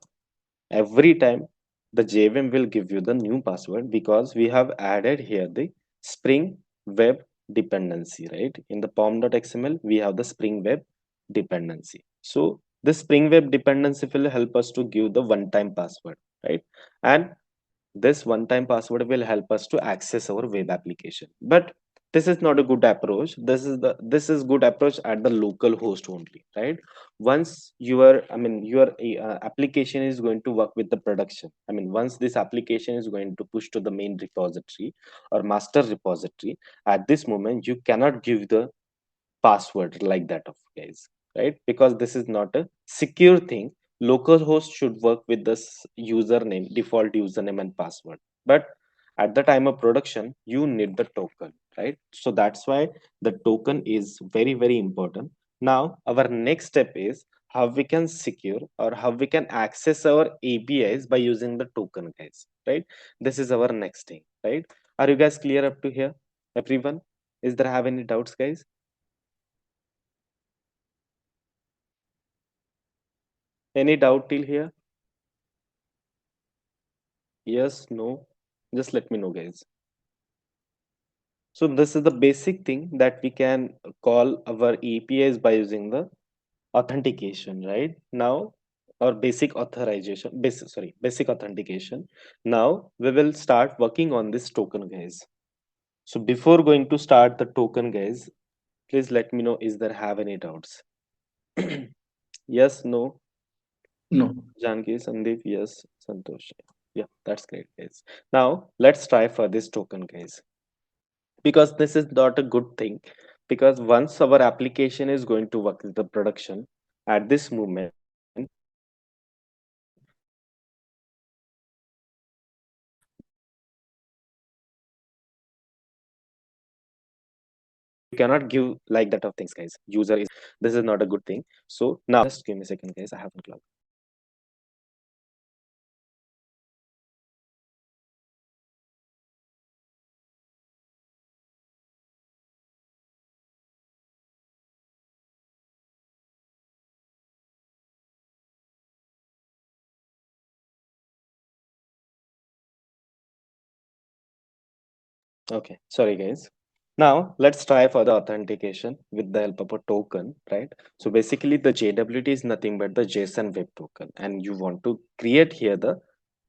every time the JVM will give you the new password because we have added here the Spring Web dependency, right? In the pom.xml, we have the Spring Web dependency. So the Spring Web dependency will help us to give the one-time password, right? And this one-time password will help us to access our web application. But this is not a good approach. This is good approach at the local host only, right? Once your application is going to work with the production, once this application is going to push to the main repository or master repository, at this moment you cannot give the password like that of guys, right? Because this is not a secure thing. Local host should work with this username, default username and password. But at the time of production, you need the token, right? So that's why the token is very, very important. Now, our next step is how we can secure or how we can access our APIs by using the token, guys, right? This is our next thing, right? Are you guys clear up to here, everyone? Is there have any doubts, guys? Any doubt till here? Yes, no? Just let me know, guys. So this is the basic thing that we can call our APIs by using the authentication, right? Now, or basic authorization, basic authentication. Now we will start working on this token, guys. So before going to start the token, guys, please let me know is there have any doubts? Yes, no? No. Janki, Sandeep, yes, Santosh. Yeah, that's great, guys. Now let's try for this token, guys, because this is not a good thing. Because once our application is going to work with the production, at this moment, you cannot give like that of things, guys. User is this is not a good thing. So now just give me a second, guys. I haven't cloud. Okay, sorry, guys. Now let's try for the authentication with the help of a token, right? So basically, the JWT is nothing but the JSON web token, and you want to create here the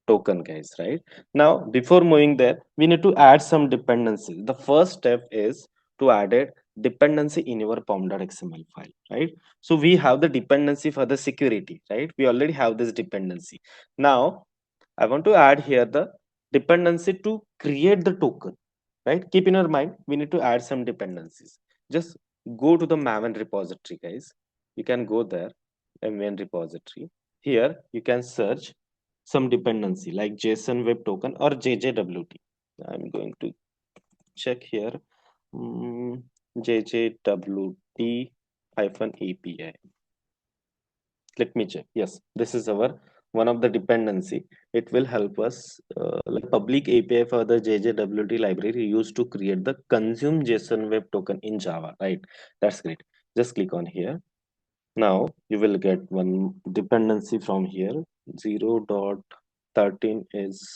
token, guys, right? Now before moving there, we need to add some dependencies. The first step is to add a dependency in your pom.xml file, right? So we have the dependency for the security, right? We already have this dependency. Now I want to add here the dependency to create the token, right? Keep in your mind, we need to add some dependencies. Just go to the maven repository, guys. You can go there, maven repository. Here you can search some dependency like JSON Web Token or JJWT. I'm going to check here. JJWT hyphen API. Let me check. Yes, this is our one of the dependency. It will help us like public API for the JJWT library used to create the consume JSON Web Token in Java. Right. That's great. Just click on here. Now you will get one dependency from here. 0.13 is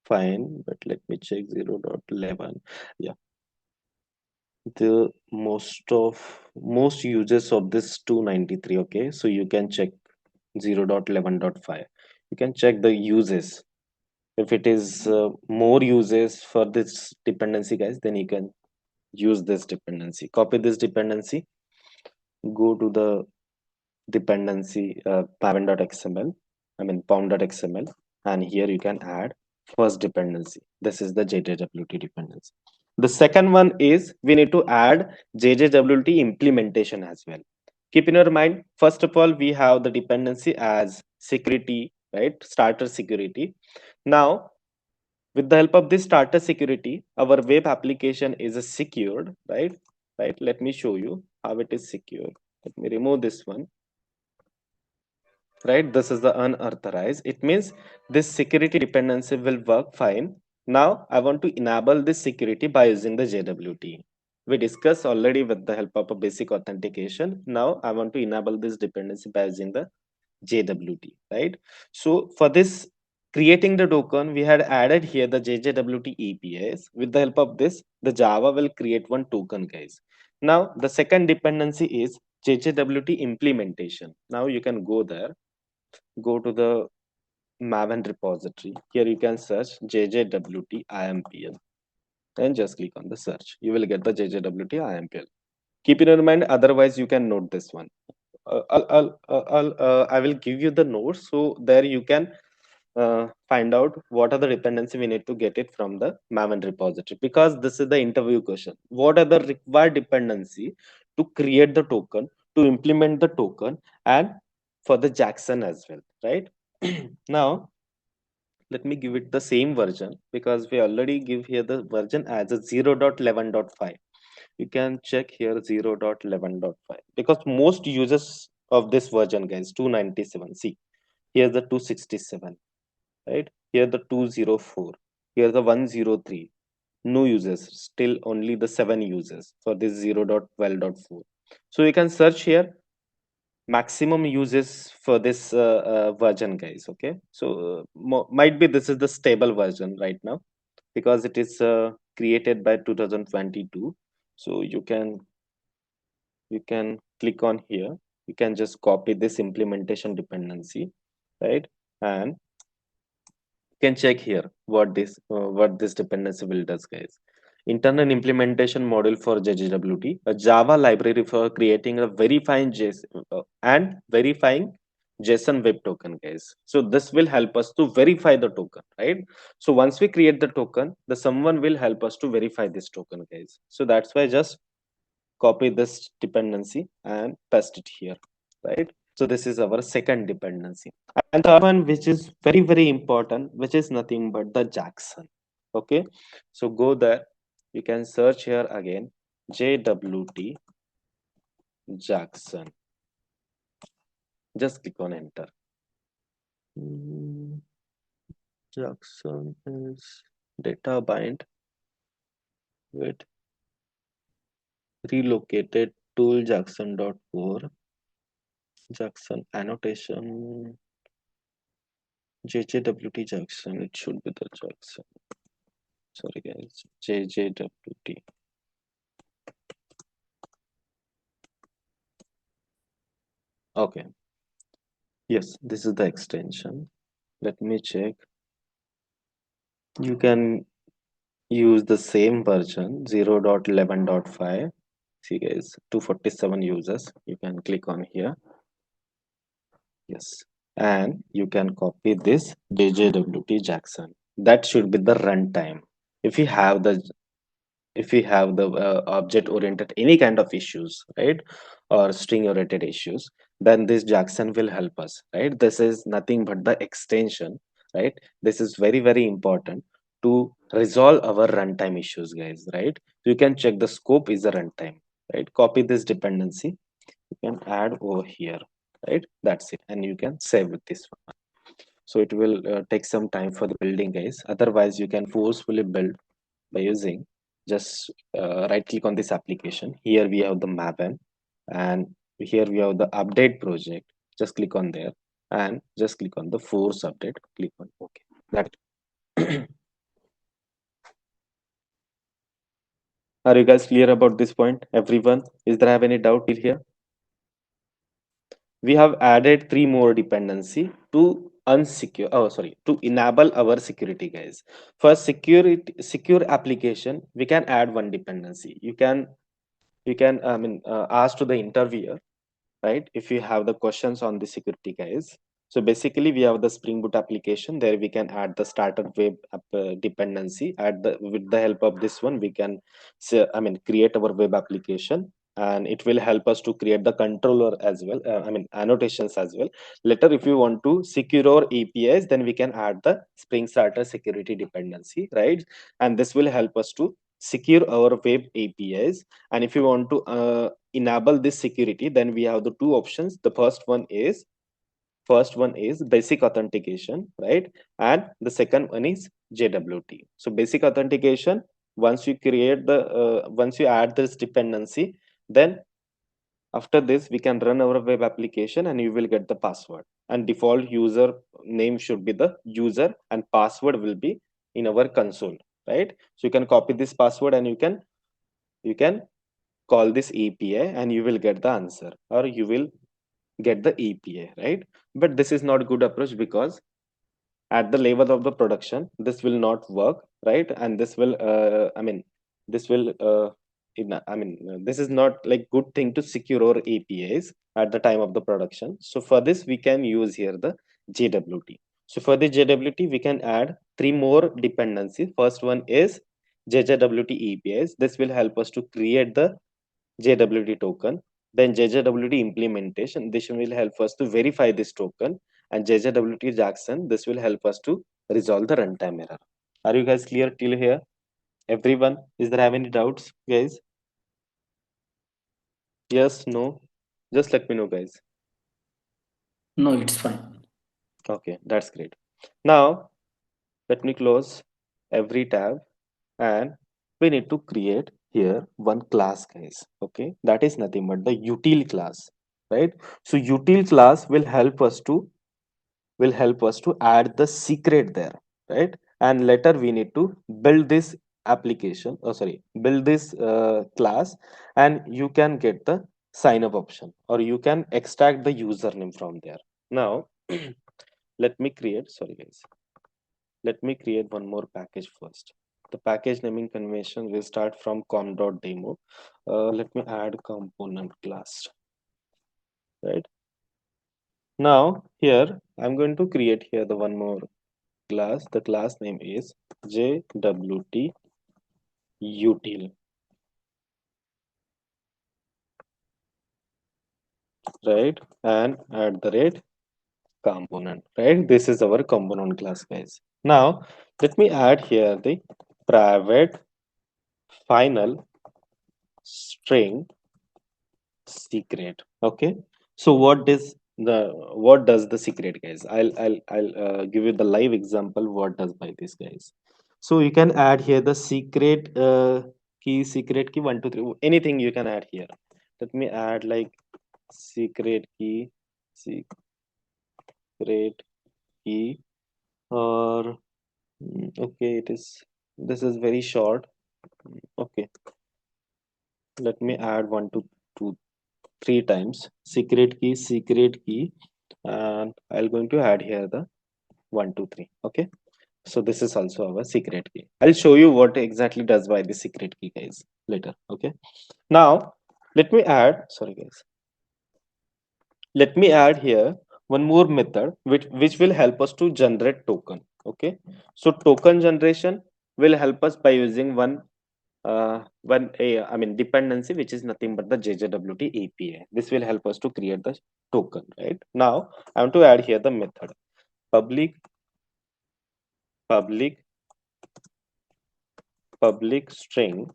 fine, but let me check 0.11. Yeah, the most users of this 293. Okay, so you can check 0.11.5. You can check the uses. If it is more uses for this dependency, guys, then you can use this dependency. Copy this dependency, go to the dependency maven.xml, pom.xml, and here you can add first dependency. This is the JJWT dependency. The second one is we need to add JJWT implementation as well. Keep in your mind, first of all, we have the dependency as security, right? Starter security. Now, with the help of this starter security, our web application is secured, right? Right. Let me show you how it is secure. Let me remove this one, right? This is the unauthorized. It means this security dependency will work fine. Now I want to enable this security by using the JWT. We discussed already with the help of a basic authentication. Now I want to enable this dependency by using the JWT, right? So for this creating the token, we had added here the JJWT APIs. With the help of this, the Java will create one token, guys. Now the second dependency is JJWT implementation. Now you can go there, go to the maven repository. Here you can search JJWT IMPL, and just click on the search. You will get the JJWT IMPL. Keep it in mind, otherwise you can note this one. I will give you the notes, so there you can find out what are the dependency we need to get it from the Maven repository, because this is the interview question. What are the required dependency to create the token, to implement the token, and for the Jackson as well, right? Now let me give it the same version, because we already give here the version as a 0.11.5. You can check here 0.11.5, because most users of this version, guys, 297. See, here's the 267, right? Here the 204, here the 103. No users, still only the 7 users for this 0.12.4. So you can search here maximum uses for this version, guys. Okay, so might be this is the stable version right now, because it is created by 2022. So you can click on here. You can just copy this implementation dependency, right? And you can check here what this dependency will does, guys. Internal implementation module for JWT, a Java library for creating a verifying JSON and verifying JSON web token, guys. So this will help us to verify the token, right? So once we create the token, the someone will help us to verify this token, guys. So that's why just copy this dependency and paste it here, right? So this is our second dependency. And third one, which is very, very important, which is nothing but the Jackson. Okay, so go there. You can search here again, JWT Jackson. Just click on enter. Hmm, Jackson is data bind with relocated tool jackson.core. Jackson annotation JJWT Jackson. It should be the Jackson. Sorry, guys. JJWT. Okay. Yes, this is the extension. Let me check. You can use the same version 0.11.5. See, guys, 247 users. You can click on here. Yes. And you can copy this JJWT Jackson. That should be the runtime. If you have the object oriented any kind of issues, right, or string oriented issues, then this Jackson will help us, right? This is nothing but the extension, right? This is very, very important to resolve our runtime issues, guys, right? You can check the scope is the runtime, right? Copy this dependency, you can add over here, right? That's it, and you can save with this one. So it will take some time for the building, guys. Otherwise you can forcefully build by using just right click on this application. Here we have the Maven, and here we have the update project. Just click on there and just click on the force update. Click on OK. That are you guys clear about this point? Everyone, is there have any doubt till here? We have added three more dependency to unsecure, oh sorry, to enable our security, guys. For secure application, we can add one dependency. You can ask to the interviewer, right, if you have the questions on the security, guys. So basically we have the Spring Boot application. There we can add the starter web app, dependency. Add the with the help of this one we can say, create our web application, and it will help us to create the controller as well, annotations as well. Later if you want to secure our APIs, then we can add the Spring Starter security dependency, right? And this will help us to secure our web APIs. And if you want to enable this security, then we have the two options. The first one is basic authentication, right? And the second one is JWT. So basic authentication, once you add this dependency, then after this we can run our web application and you will get the password, and default user name should be the user and password will be in our console, right? So you can copy this password and you can call this API and you will get the answer, or you will get the API, right? But this is not good approach, because at the level of the production this will not work, right? And this will this will I mean, this is not like good thing to secure our APIs at the time of the production. So for this we can use here the JWT. So for the JWT we can add three more dependencies. First one is JWT APIs. This will help us to create the JWT token. Then JWT implementation. This will help us to verify this token. And JWT Jackson. This will help us to resolve the runtime error. Are you guys clear till here? Everyone, is there have any doubts, guys? Yes, no? Just let me know, guys. No, it's fine. Okay, that's great. Now, let me close every tab and we need to create here one class, guys. Okay, that is nothing but the util class, right? So util class will help us to add the secret there, right? And later we need to build this application, oh sorry, build this class, and you can get the sign up option, or you can extract the username from there. Now let me create, sorry guys, let me create one more package first. The package naming convention will start from com.demo. Let me add component class, right? Now here I'm going to create here the one more class. The class name is JWT util, right? And at the rate component, right? This is our component class, guys. Now let me add here the private final string secret. Okay, so what does the secret, guys? I'll give you the live example what does by this, guys. So you can add here the secret secret key 123, anything you can add here. Let me add like secret key, secret key, or okay, this is very short. Okay, let me add one to two three times secret key, and I'll going to add here the 123. Okay, so this is also our secret key. I'll show you what exactly does by the secret key, guys, later. Okay, now let me add, sorry guys, let me add here one more method which will help us to generate token. Okay, so token generation will help us by using I mean dependency, which is nothing but the JWT API. This will help us to create the token. Right now I want to add here the method public public string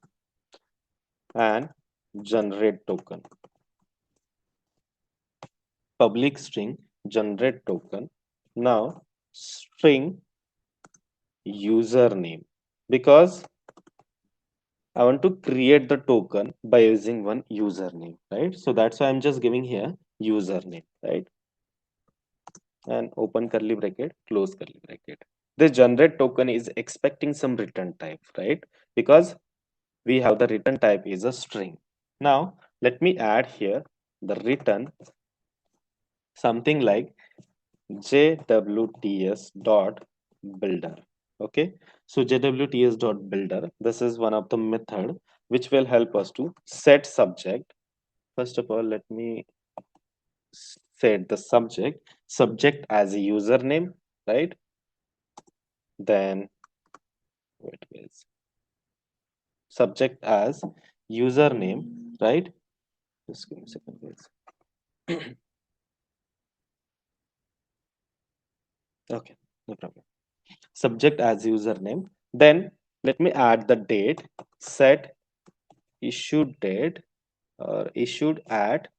and generate token. Public string generate token. Now string username, because I want to create the token by using one username, right? So that's why I'm just giving here username, right? And open curly bracket, close curly bracket. This generate token is expecting some return type, right? Because we have the return type is a string. Now let me add here the return something like JWTS dot builder. Okay, so JWTS dot builder, this is one of the method which will help us to set subject. First of all, let me set the subject as a username, right? Then wait guys, subject as username, right? Just give me a second, guys. Okay, no problem. Subject as username. Then let me add the date, set issued date, or issued at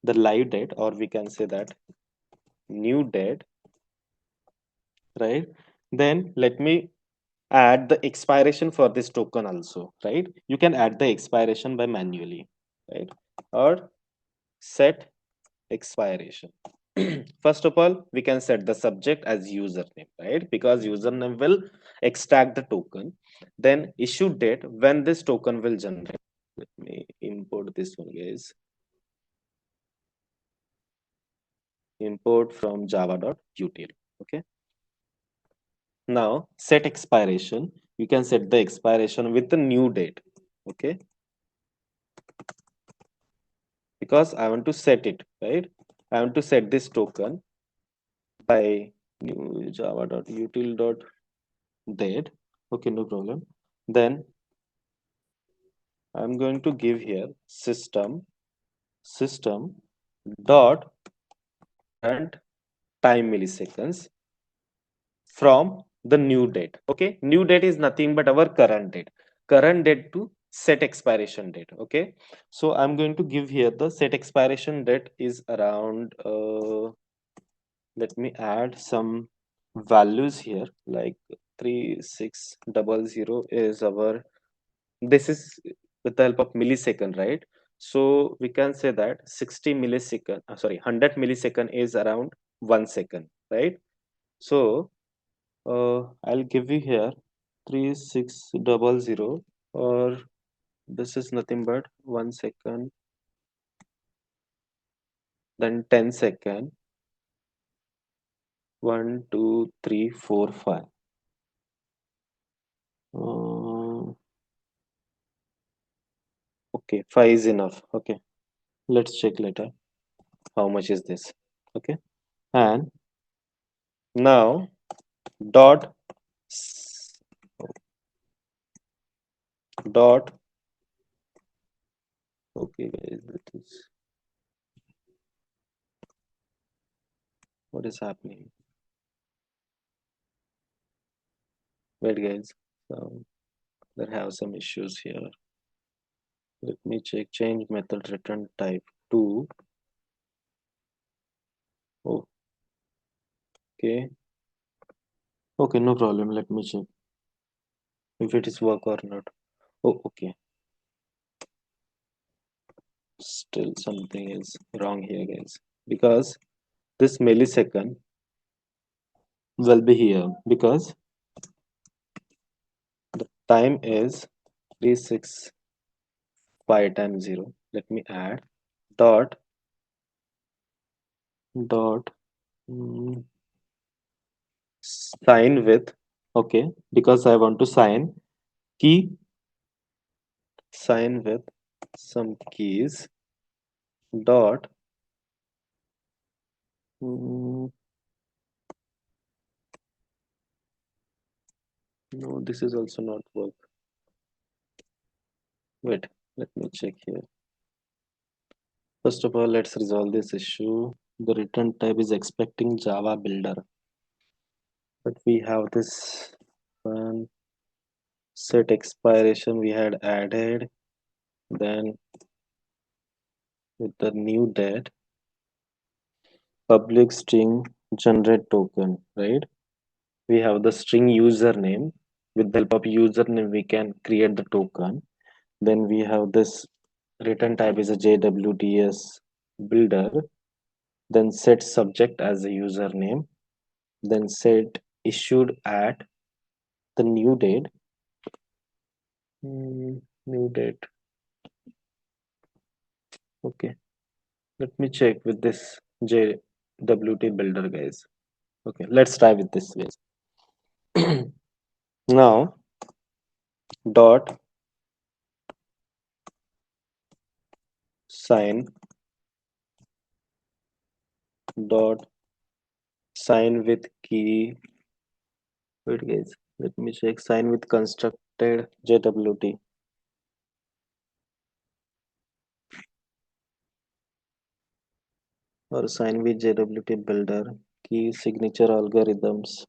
the live date, or we can say that new date, right? Then let me add the expiration for this token also, right? You can add the expiration by manually, right? Or set expiration. First of all, we can set the subject as username, right? Because username will extract the token. Then issue date, when this token will generate. Let me import this one, guys. Import from java.util. Okay. Now set expiration. you can set the expiration with the new date. Okay, because I want to set it, right? I want to set this token by new java.util.date. Okay, no problem. Then I'm going to give here system dot current time milliseconds from the new date. Okay, new date is nothing but our current date to set expiration date. Okay, so I'm going to give here the set expiration date is around let me add some values here, like 3600 is our, this is with the help of millisecond, right? So we can say that 60 millisecond, sorry, 100 millisecond is around 1 second, right? So I'll give you here 3600, or this is nothing but 1 second, then 10 second, 1 2 3 4 5. Okay, 5 is enough. Okay, let's check later how much is this. Okay, and now dot s- dot. Okay, guys, that is what is happening. Wait, guys, so there have some issues here. Let me check. Change method return type to. Okay, okay, no problem. Let me check if it is work or not. Oh, okay. Still something is wrong here, guys, because this millisecond will be here because the time is 365 times 0. Let me add dot dot sign with, okay, because I want to key sign with some keys dot mm, no, this is also not work. Wait, let me check here. First of all, let's resolve this issue. The return type is expecting Java builder, but we have this one set expiration we had added, then with the new date, public string generate token, right? We have the string username. With the help of username, we can create the token. Then we have this return type is a JWTS builder. Then set subject as a username. Then set issued at the new date. New date. Okay. Let me check with this JWT builder, guys. Okay. Let's try with this, guys. Now, dot sign dot sign with key. Wait, guys. Let me check. Sign with constructed JWT. Or sign with JWT builder. Key signature algorithms.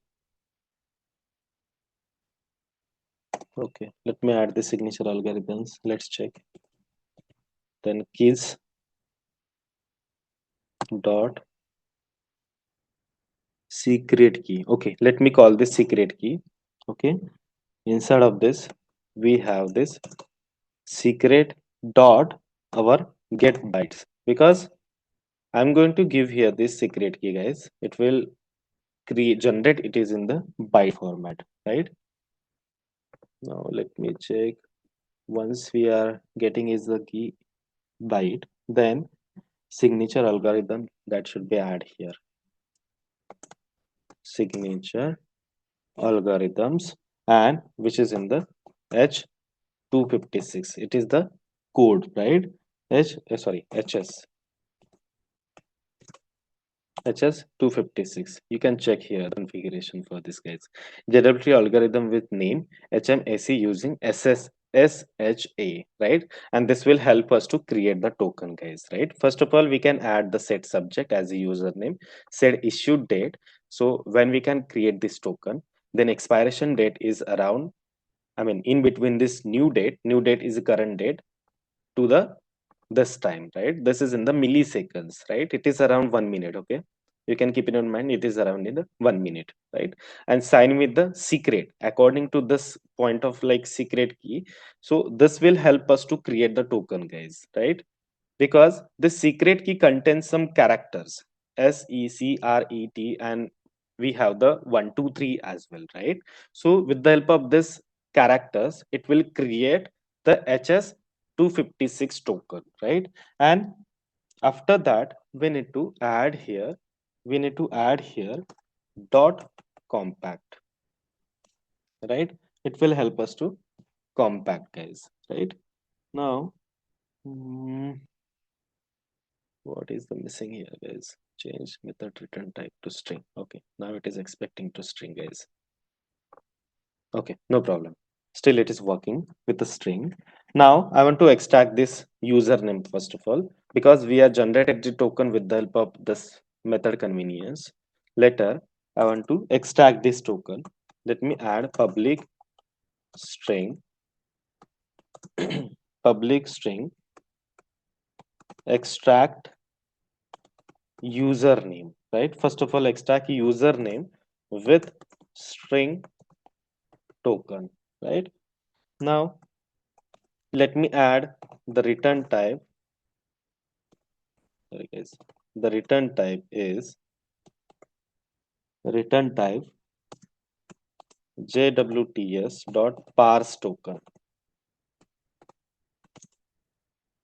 Okay. Let me add the signature algorithms. Let's check. Then keys dot secret key. Okay. Let me call this secret key. Okay. Inside of this, we have this secret dot our get bytes, because I'm going to give here this secret key, guys. It will create generate it is in the byte format, right? Now let me check. Once we are getting is the key byte, then signature algorithm that should be add here. Signature algorithms, and which is in the H256. It is the code, right? HS HS256. You can check here configuration for this, guys. JWT algorithm with name HMAC using SSSHA, right? And this will help us to create the token, guys, right? First of all, we can add the set subject as a username, set issue date. So when we can create this token, then expiration date is around, I mean, in between this new date is the current date to the this time, right? This is in the milliseconds, right? It is around 1 minute. Okay, you can keep it in mind, it is around in the 1 minute, right? And sign with the secret according to this point of like secret key. So this will help us to create the token, guys, right? Because the secret key contains some characters SECRET, and we have the 123 as well, right? So with the help of this characters, it will create the HS256 token, right? And after that, we need to add here dot compact, right? It will help us to compact, guys, right? Now, mm, what is the missing here, guys? Change method return type to string. Okay, now it is expecting to string, guys. Okay, no problem. Still it is working with the string. Now I want to extract this username first of all, because we are generated the token with the help of this method convenience. Later, I want to extract this token. Let me add public string public string extract username, right? First of all, extract username with string token, right? Now let me add the return type. Sorry, guys. The return type JWTs dot parse token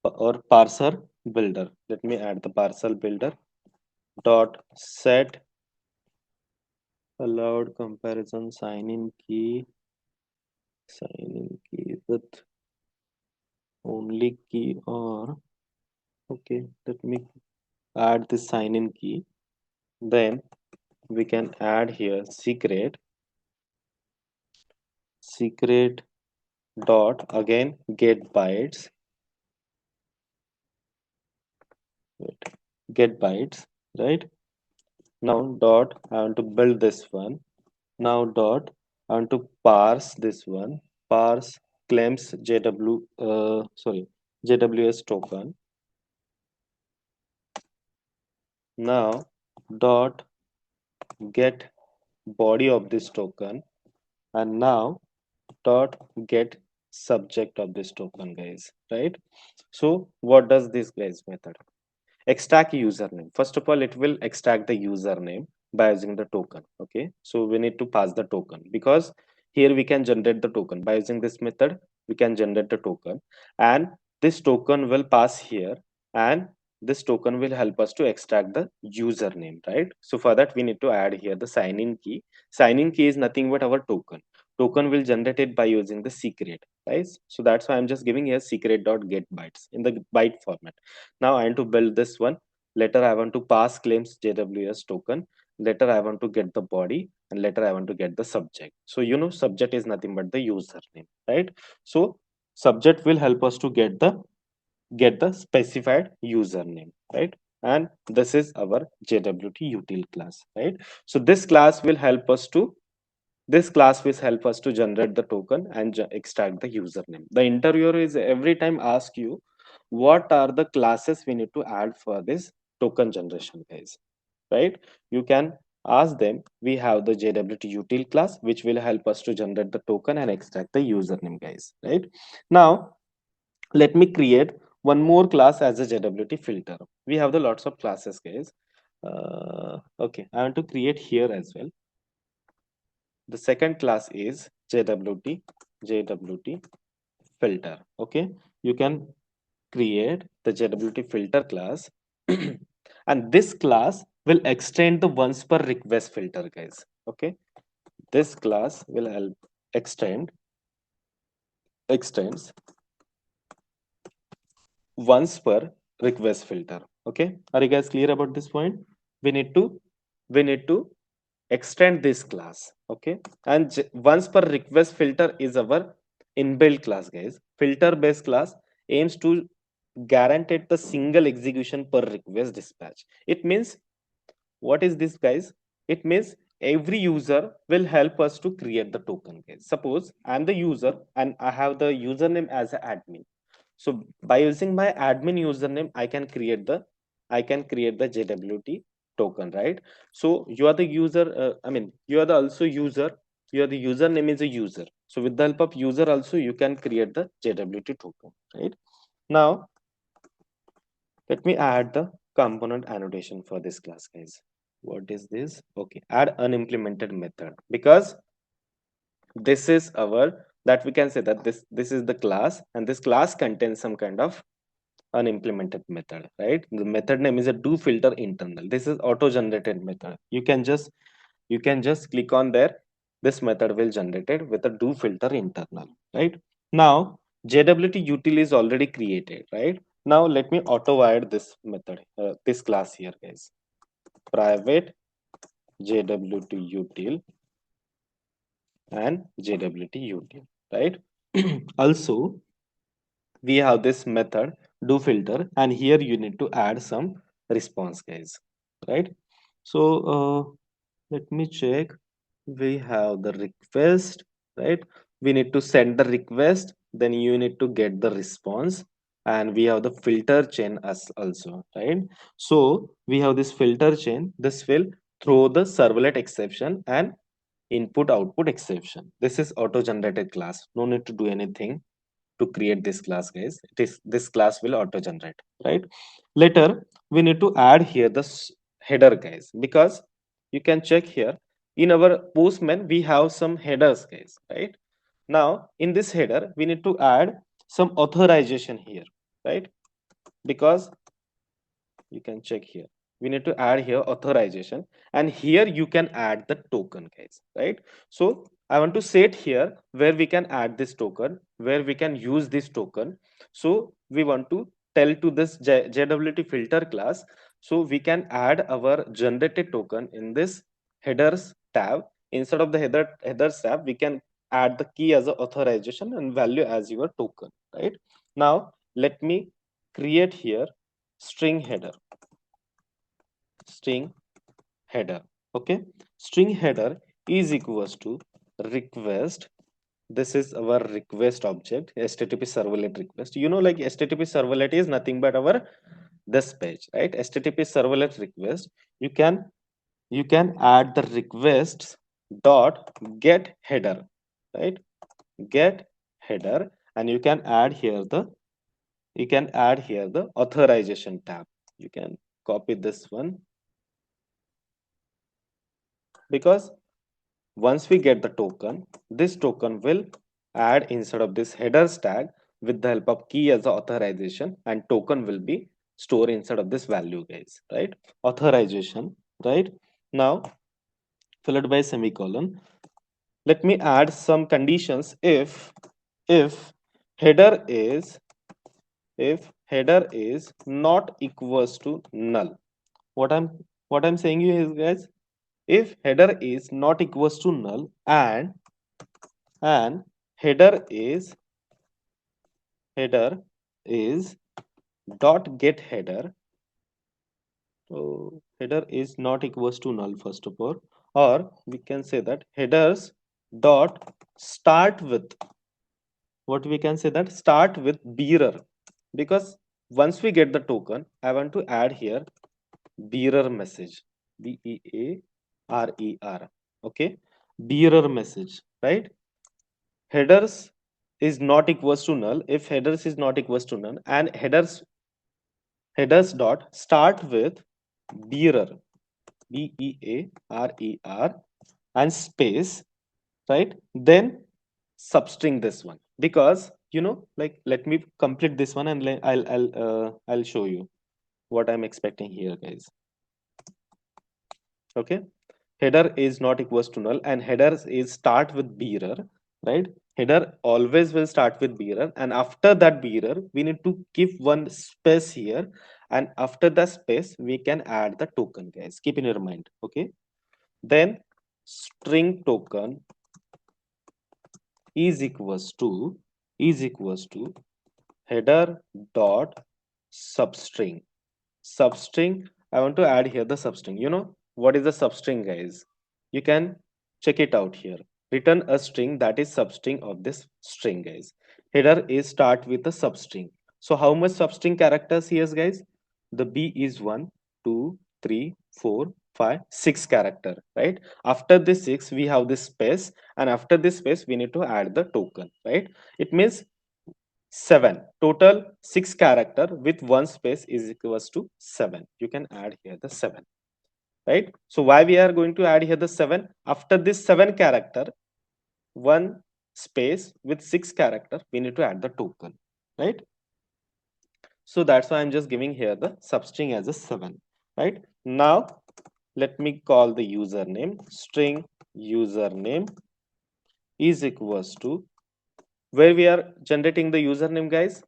or parser builder. Let me add the parcel builder dot set allowed comparison sign in key with only key, or okay, let me add the sign in key. Then we can add here secret dot again get bytes. Wait, get bytes, right? Now dot I want to build this one. Now dot I want to parse this one. Parse claims JWS token. Now dot get body of this token, and now dot get subject of this token, guys, right? So what does this guys method extract username? First of all, it will extract the username by using the token. Okay, so we need to pass the token, because here we can generate the token by using this method. We can generate the token, and this token will pass here, and this token will help us to extract the username, right? So for that, we need to add here the sign in key. Sign in key is nothing but our token will generate it by using the secret, right? So that's why I'm just giving here secret dot get bytes in the byte format. Now I want to build this one. Later I want to pass claims JWS token. Later I want to get the body, and later I want to get the subject. So subject is nothing but the username, right? So subject will help us to get the specified username, right? And this is our JWT util class, right? So this class will help us to generate the token and extract the username. The interviewer is every time ask you what are the classes we need to add for this token generation, guys, right? You can ask them. We have the JWT util class, which will help us to generate the token and extract the username, guys, right? Now let me create one more class as a JWT filter. We have the lots of classes, guys. Okay, I want to create here as well. The second class is JWT filter. Okay, you can create the JWT filter class, and this class will extend the once per request filter, guys. Okay, this class will help extends once per request filter. Okay, are you guys clear about this point? We need to we need to extend this class. Okay, and once per request filter is our inbuilt class, guys. Filter based class aims to guarantee the single execution per request dispatch. It means, what is this, guys? It means every user will help us to create the token, guys. Suppose I'm the user and I have the username as an admin. So by using my admin username, I can create the JWT token, right? So you are the user. I mean, you are the also user. Your the username is a user. So with the help of user, also you can create the JWT token, right? Now let me add the component annotation for this class, guys. What is this? Okay, add unimplemented method, because this is our, that we can say that this is the class, and this class contains some kind of unimplemented method, right? The method name is a do filter internal. This is auto generated method. You can just click on there. This method will generate it with a do filter internal, right? Now JWT util is already created, right? Now let me auto wire this method, this class here, guys. Private JWT util and JWT util, right? Also we have this method do filter, and here you need to add some response, guys, right? So let me check. We have the request, right? We need to send the request, then you need to get the response, and we have the filter chain as also, right? So we have this filter chain. This will throw the servlet exception and input output exception. This is auto generated class, no need to do anything to create this class, guys. It is, this class will auto generate, right? Later we need to add here the header, guys, because you can check here in our Postman we have some headers, guys, right? Now in this header we need to add some authorization here, right? Because you can check here, we need to add here authorization, and here you can add the token, guys, right? So I want to set here where we can add this token, where we can use this token. So we want to tell to this JWT filter class, so we can add our generated token in this headers tab. Instead of the headers tab, we can add the key as a authorization and value as your token, right? Now let me create here string header. String header. Okay, string header is equals to request. This is our request object, http servlet request. You know, like http servlet is nothing but our this page, right? http servlet request. You can add the requests dot get header, right? Get header, and you can add here the authorization tab. You can copy this one, because once we get the token, this token will add inside of this headers tag with the help of key as a authorization, and token will be stored inside of this value, guys, right? Authorization, right? Now followed by semicolon. Let me add some conditions. If header is if header is not equals to null. What I'm saying here is, guys, if header is not equals to null, and header is dot get header. So header is not equals to null, first of all, or we can say that headers dot start with, what we can say that start with bearer, because once we get the token, I want to add here bearer message, bearer. Okay, bearer message, right? Headers is not equals to null. If headers is not equals to null, and headers dot start with bearer, bearer, and space, right? Then substring this one, because like, let me complete this one, and I'll show you what I'm expecting here, guys. Okay, header is not equals to null, and headers is start with bearer, right? Header always will start with bearer, and after that bearer, we need to give one space here, and after the space, we can add the token, guys. Keep in your mind, okay? Then string token is equals to header dot substring. Substring, I want to add here the substring. You know what is the substring, guys? You can check it out here. Return a string that is substring of this string, guys. Header is start with a substring. So how much substring characters here, guys? The B is 1, 2, 3, 4, 5, 6 character, right? After this 6, we have this space, and after this space, we need to add the token, right? It means 7 total 6 character with one space is equals to 7. You can add here the 7, right? So why we are going to add here the 7? After this 7 character, one space with 6 character, we need to add the token, right? So that's why I'm just giving here the substring as a 7, right? Now let me call the username. String username is equals to, where we are generating the username, guys,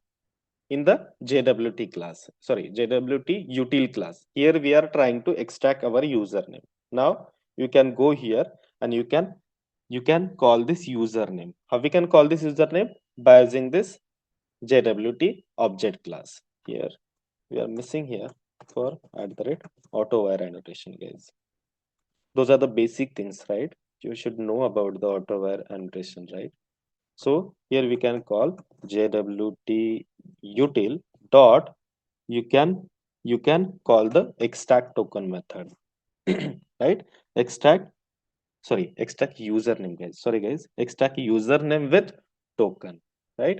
in the JWT class, sorry, JWT util class. Here we are trying to extract our username. Now you can go here and you can call this username. How we can call this username? By using this JWT object class. Here we are missing here for auto wire annotation, guys. Those are the basic things, right? You should know about the auto wire annotation, right? So here we can call JWT util dot, you can call the extract token method. Right? Extract, sorry, extract username, guys. Sorry, guys. Extract username with token, right?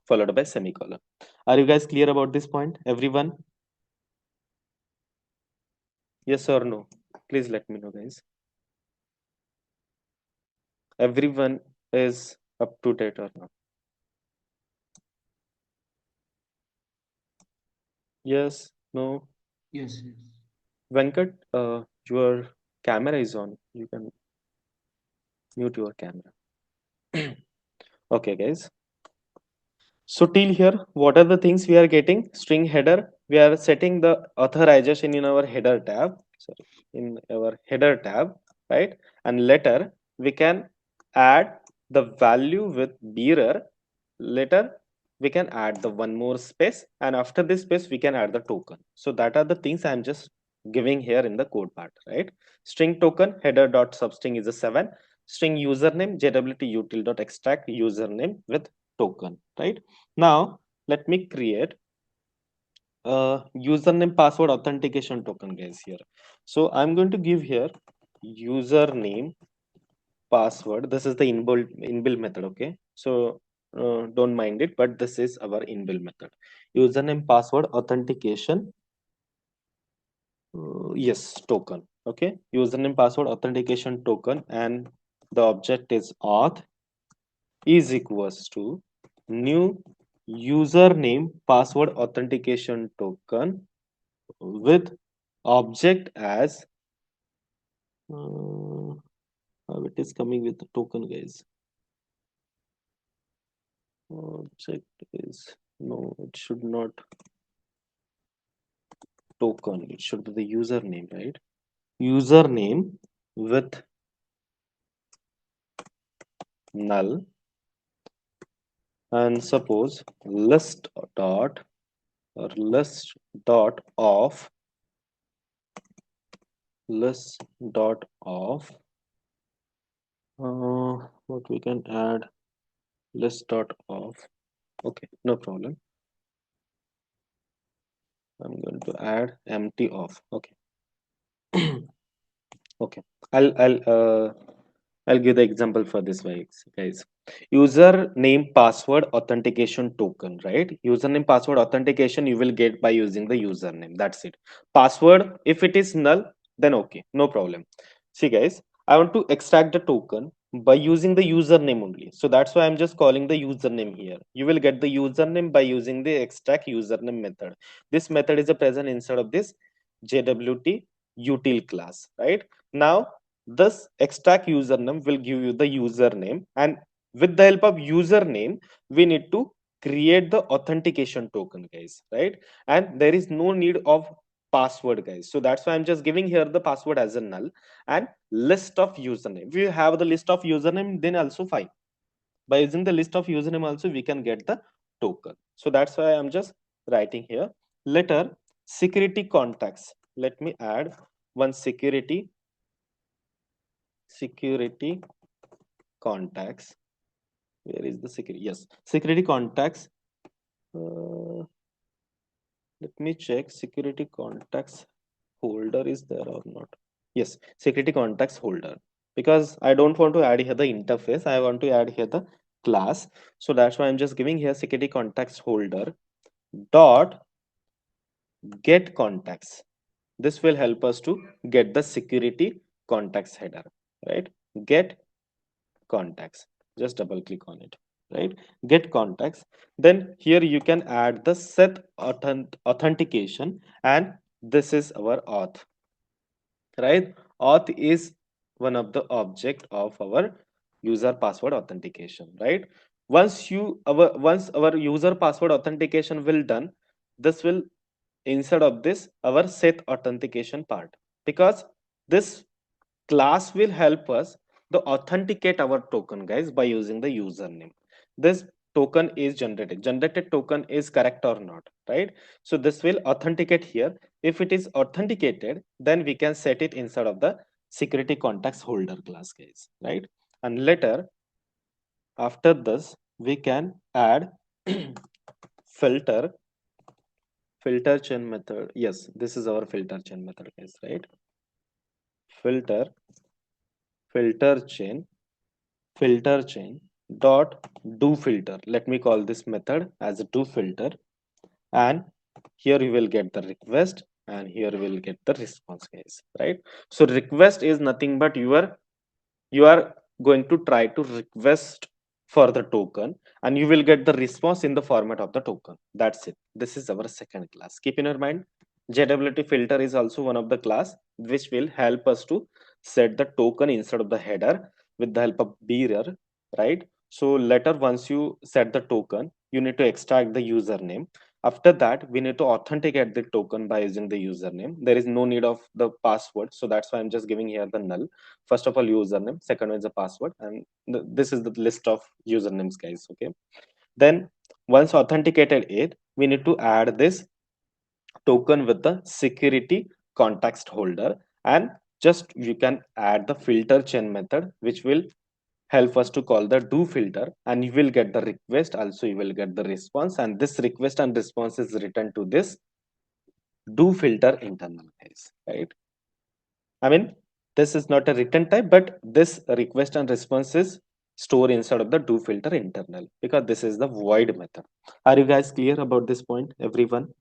Followed by semicolon. Are you guys clear about this point, everyone? Yes or no? Please let me know, guys. Everyone is up to date or not? Yes, no. Yes, yes. Venkat, your camera is on. You can mute your camera. Okay, guys. So till here, what are the things we are getting? String header. We are setting the authorization in our header tab. Sorry, in our header tab, right? And later we can add the value with bearer. Later we can add the one more space, and after this space we can add the token. So that are the things I'm just giving here in the code part, right? String token header dot substring is a 7. String username JWT util dot extract username with token, right? Now let me create a username password authentication token, guys, here. So I'm going to give here username password. This is the inbuilt method, okay? So don't mind it, but this is our inbuilt method. Username password authentication, yes, token, okay? Username password authentication token, and the object is auth is equals to new username password authentication token with object as how it is coming with the token, guys. Object is, no, it should not token, it should be the username, right? Username with null, and suppose list dot or list dot of what we can add, list dot of, okay, no problem. I'm going to add empty of, okay. Okay, I'll give the example for this, guys. Username password authentication token, right? Username password authentication you will get by using the username. That's it. Password, if it is null, then okay, no problem. See, guys, I want to extract the token by using the username only. So that's why I'm just calling the username here. You will get the username by using the extract username method. This method is a present inside of this JWT util class, right? Now this extract username will give you the username, and with the help of username, we need to create the authentication token, guys, right? And there is no need of password, guys. So that's why I'm just giving here the password as a null and list of username. If you have the list of username, then also fine. By using the list of username also, we can get the token. So that's why I'm just writing here. Later, security contacts. Let me add one security contacts. Where is the security? Yes, security contacts. Let me check security contacts holder is there or not. Yes, security contacts holder, because I don't want to add here the interface, I want to add here the class. So that's why I'm just giving here security contacts holder dot get contacts. This will help us to get the security contacts header, right? Get contacts, just double click on it, right? Get contacts. Then here you can add the set authentication, and this is our auth, right? Auth is one of the object of our user password authentication, right? Once our user password authentication will done, this will instead of this our set authentication part, because this class will help us to authenticate our token, guys, by using the username. This token is generated token is correct or not, right? So this will authenticate here. If it is authenticated, then we can set it inside of the security contacts holder class, guys, right? And later after this we can add filter filter chain method. Yes, this is our filter chain method, guys, right? Filter filter chain filter chain dot do filter. Let me call this method as a do filter, and here you will get the request and here you will get the response, guys, right? So request is nothing but you are going to try to request for the token, and you will get the response in the format of the token. That's it. This is our second class. Keep in your mind, JWT filter is also one of the class which will help us to set the token instead of the header with the help of bearer, right? So later, once you set the token, you need to extract the username. After that, we need to authenticate the token by using the username. There is no need of the password, so that's why I'm just giving here the null. First of all, username, second one is the password, and this is the list of usernames, guys, okay? Then once authenticated it, we need to add this token with the security context holder, and just you can add the filter chain method which will help us to call the do filter, and you will get the request, also you will get the response, and this request and response is written to this do filter internal, guys, right? I mean, this is not a written type, but this request and response is stored inside of the do filter internal, because this is the void method. Are you guys clear about this point, everyone?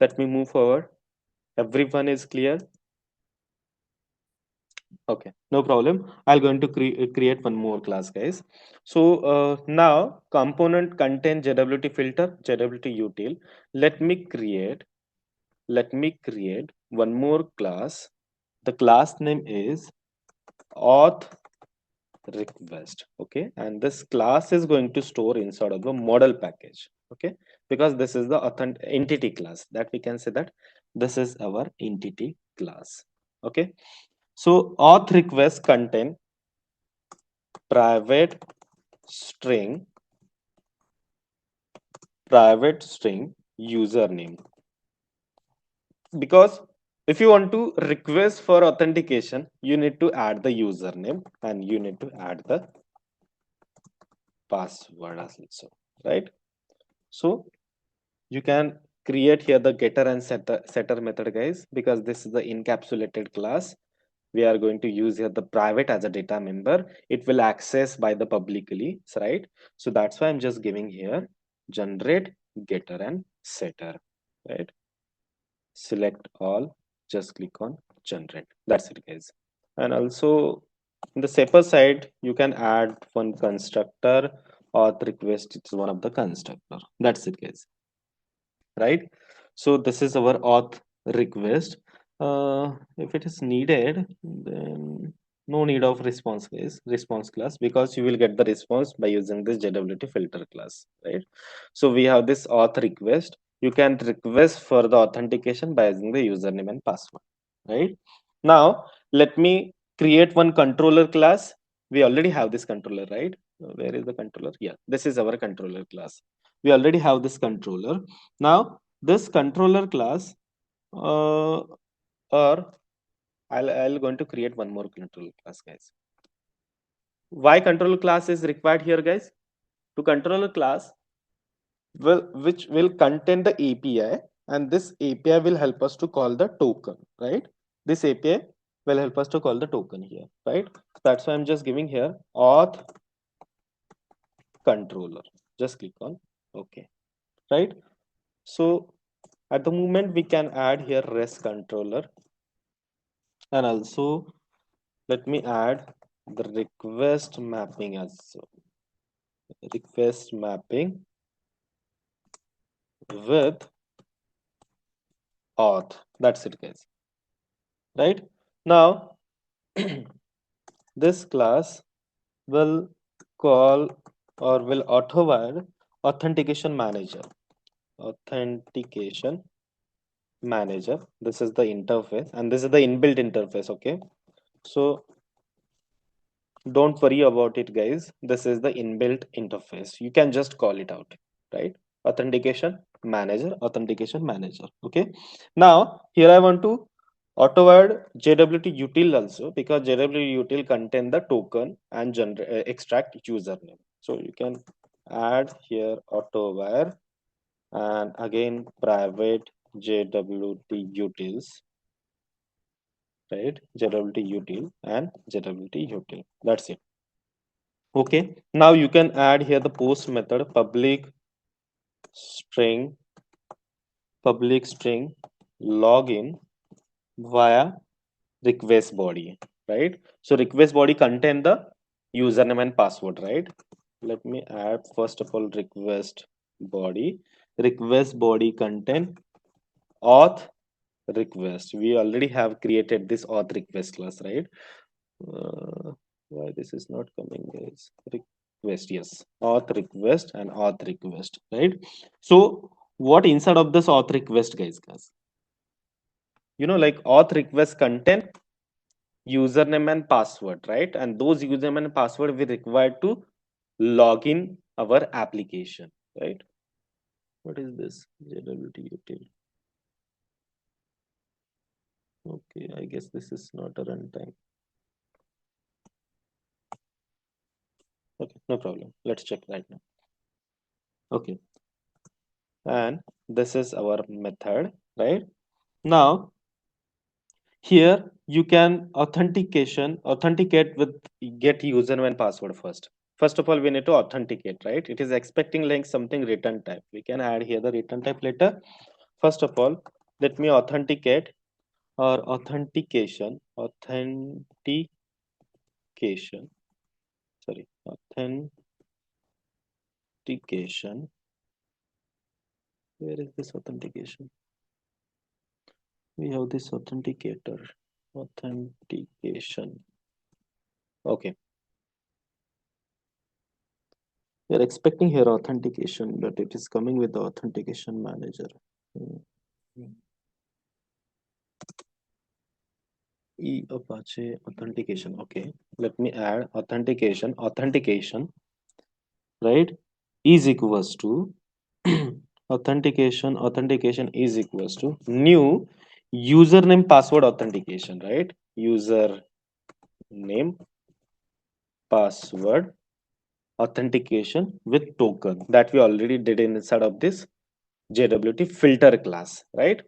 Let me move forward. Everyone is clear? Okay, no problem. I'll going to create one more class, guys. So now component contain JWT filter, JWT util. Let me create one more class. The class name is auth request. Okay, and this class is going to store inside of the model package. Okay, because this is the entity class, that we can say that this is our entity class. Okay, so auth request contain private string username, because if you want to request for authentication, you need to add the username and you need to add the password also, right? So you can create here the getter and setter method, guys, because this is the encapsulated class. We are going to use here the private as a data member. It will access by the publicly, right? So that's why I'm just giving here generate getter and setter, right? Select all, just click on generate. That's it, guys. And also in the separate side, you can add one constructor or request. It's one of the constructor. That's it, guys, right? So this is our auth request. If it is needed, then No need of response class, because you will get the response by using this JWT filter class, right? So we have this auth request. You can request for the authentication by using the username and password, right? Now let me create one controller class. We already have this controller, right? Where is the controller? Yeah, this is our controller class. We already have this controller. Now this controller class, or I'll going to create one more controller class, guys. Why controller class is required here, guys? To controller class which will contain the API, and this API will help us to call the token, right? This API will help us to call the token here, right? That's why I'm just giving here auth controller. Just click on OK, right? So at the moment we can add here REST controller, and also let me add the request mapping as well. Request mapping with auth. That's it, guys. Right now, this class will call or will authowire authentication manager. Authentication manager. This is the interface, and this is the inbuilt interface. Okay, so don't worry about it, guys. This is the inbuilt interface. You can just call it out, right? Authentication manager. Okay, now here I want to auto add JWT util also, because JWT util contain the token and extract username. So you can add here auto wire, and again private JWT utils, right? JWT util and JWT util. That's it. Okay, now you can add here the post method string public string login via request body, right? So request body contain the username and password, right? Let me add first of all request body contain auth request. We already have created this auth request class, right? uh, why this is not coming, guys? Request, yes, auth request and auth request, right? So what inside of this auth request, guys, like auth request contain username and password, right? And those username and password we required to log in our application, right? What is this JWT util? Okay, I guess this is not a runtime. Okay, no problem, let's check right now. Okay, and this is our method, right? Now here you can authenticate with get username and password first. First of all, we need to authenticate, right? It is expecting like something return type. We can add here the return type later. First of all, let me authenticate or sorry, authentication. Where is this authentication? We have this authenticator. Authentication. Okay. We are expecting here authentication, but it is coming with the authentication manager. Apache authentication. Okay. Let me add authentication, right? Is equals to authentication is equals to new username password authentication, right? User name password authentication with token that we already did inside of this JWT filter class, right?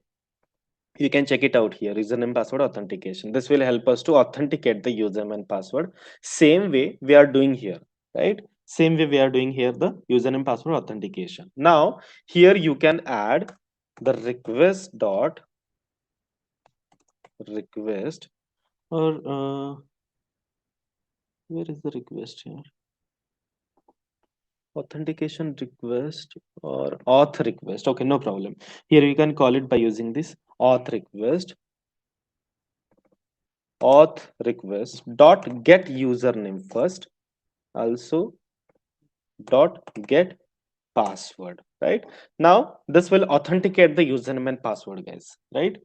You can check it out here, username password authentication. This will help us to authenticate the username and password. Same way we are doing here, right? Same way we are doing here the username password authentication. Now here you can add the request or where is the request here? Authentication request or auth request. Okay, no problem. Here you can call it by using this auth request auth request dot get username first, also dot get password. Right now this will authenticate the username and password, guys. Right,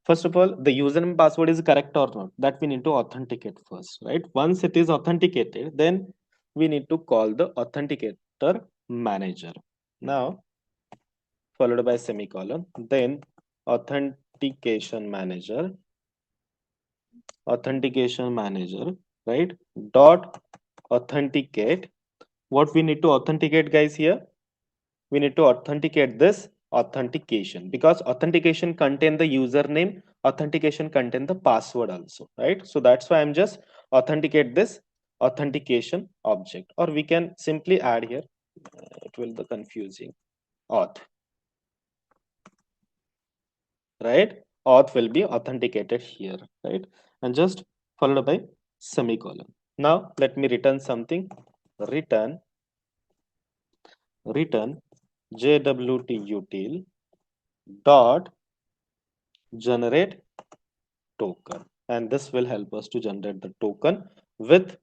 first of all, the username password is correct or not, that we need to authenticate first. Right, once it is authenticated, then we need to call the authenticator manager. Now followed by semicolon, then authentication manager, authentication manager, right, dot authenticate. What we need to authenticate, guys, here? We need to authenticate this authentication, because authentication contain the username, authentication contain the password also, right? So that's why I'm just authenticate this authentication object, or we can simply add here, it will be confusing, auth, right? Auth will be authenticated here, right? And just followed by semicolon. Now let me return something. Return JWT util dot generate token, and this will help us to generate the token with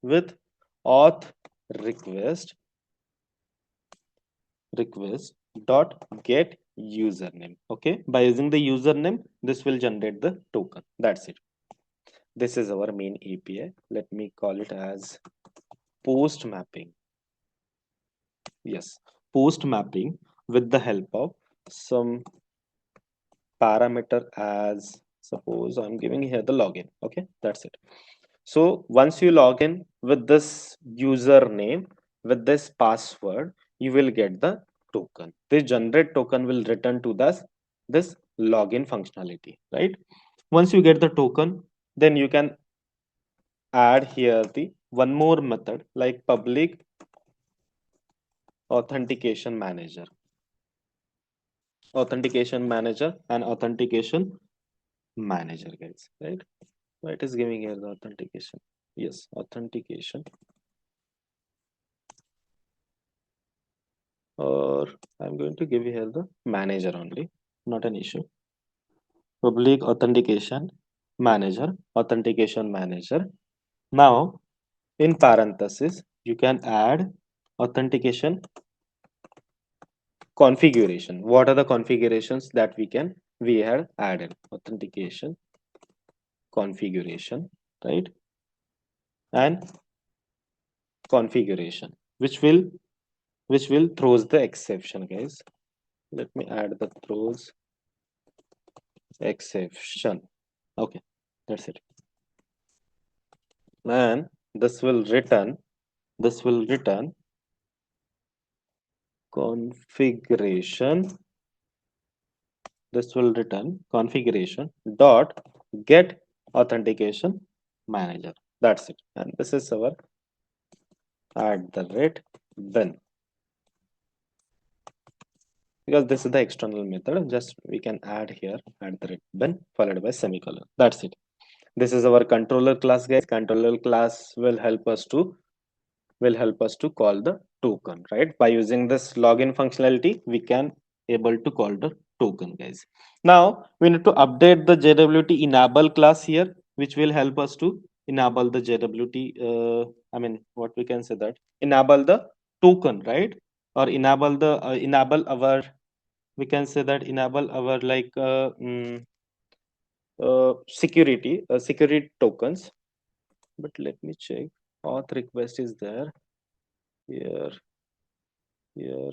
with auth request dot get username. Okay, by using the username, this will generate the token. That's it. This is our main API. Let me call it as post mapping. Yes, post mapping with the help of some parameter, as suppose I'm giving here the login. Okay, that's it. So once you log in with this username, with this password, you will get the token. This generate token will return to this login functionality, right? Once you get the token, then you can add here the one more method like public authentication manager, and authentication manager, guys. Right? Why it is giving here the authentication? Yes, authentication, or I'm going to give you here the manager only, not an issue. Public authentication manager. Now, in parenthesis, you can add authentication configuration. What are the configurations that we had added? Authentication configuration, right? And configuration, which will throws the exception, guys. Let me add the throws exception. Okay, that's it. And this will return configuration. This will return configuration dot get authentication manager. That's it. And this is our @bin, because this is the external method. Just we can add here @bin followed by semicolon. That's it. This is our controller class, guys. Controller class will help us to call the token, right? By using this login functionality, we can able to call the token, guys. Now we need to update the JWT enable class here, which will help us to enable the JWT, I mean, what we can say, that enable the token, right? Or enable our, we can say that enable our like security tokens. But let me check. Auth request is there here. Here.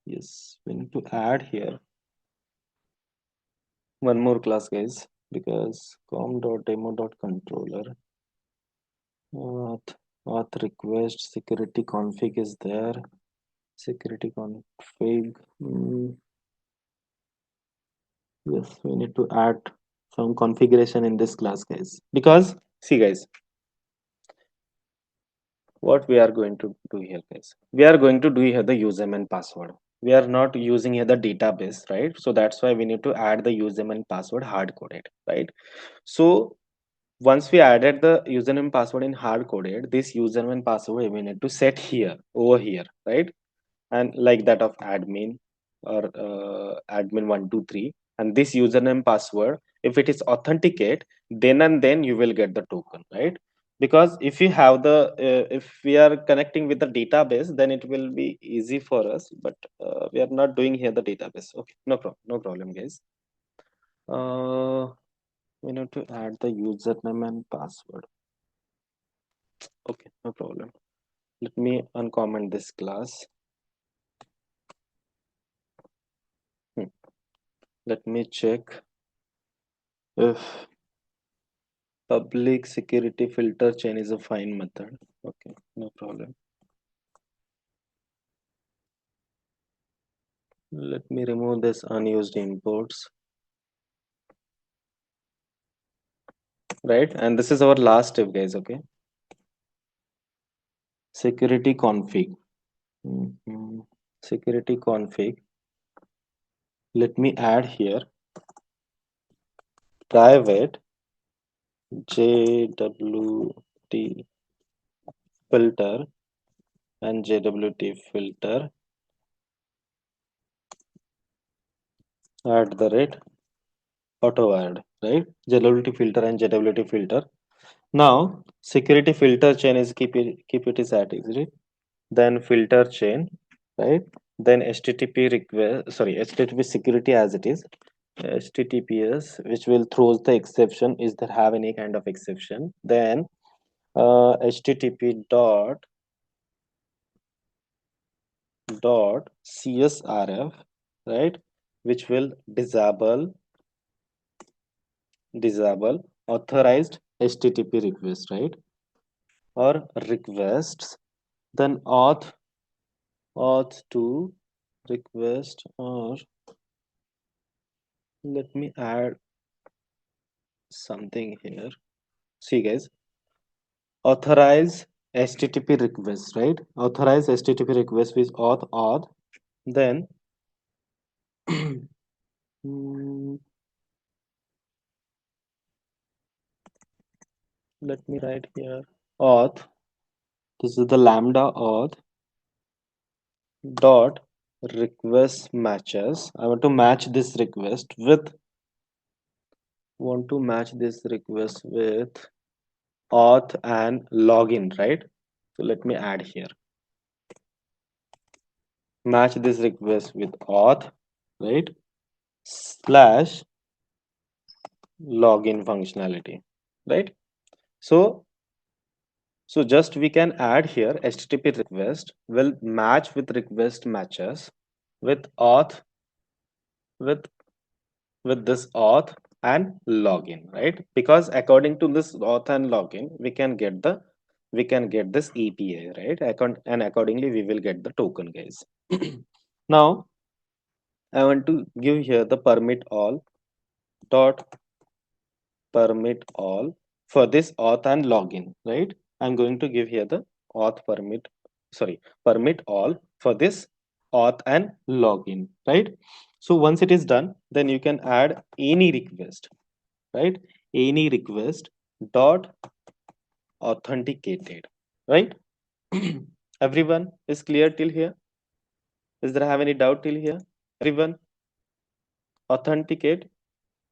Yes, we need to add here one more class, guys, because com.demo.controller auth request security config is there. Security config. Yes, we need to add some configuration in this class, guys, because see, guys, what we are going to do here, guys, we are going to do here the username and password. We are not using here the database, right? So that's why we need to add the username and password hard coded, right? So once we added the username and password in hard coded, this username and password we need to set here over here, right? And like that of admin or admin 123, and this username password, if it is authenticate, then and then you will get the token, right? Because if you have the if we are connecting with the database, then it will be easy for us, but we are not doing here the database. Okay, no problem guys. We need to add the username and password. Okay, no problem. Let me uncomment this class. Hmm. Let me check if public security filter chain is a fine method. Okay, no problem. Let me remove this unused imports. Right, and this is our last step, guys. Okay, security config. Mhm. Security config. Let me add here private JWT filter and JWT filter at the rate auto add, right? JWT filter and JWT filter. Now security filter chain is keep it is at, is it? Then filter chain, right? Then HTTP request, sorry, HTTP security as it is. HTTPS, which will throws the exception. Is there have any kind of exception? Then HTTP dot CSRF, right? Which will disable authorized HTTP request, right? Or requests. Then auth to request, or let me add something here. See guys, authorize HTTP request, right? Authorize HTTP request with auth. Then mm, let me write here auth. This is the lambda auth dot request matches. I want to match this request with auth and login, right? So let me add here. Match this request with auth, right? Slash login functionality, right? So just we can add here HTTP request will match with request matches with auth with this auth and login, right? Because according to this auth and login, we can get this API, right? And accordingly we will get the token, guys. Now I want to give here the dot permit all for this auth and login, right? I'm going to give here the auth permit, sorry, permit all for this auth and login, right? So once it is done, then you can add any request, right? Any request dot authenticated, right? Everyone is clear till here? Is there have any doubt till here? Everyone authenticate,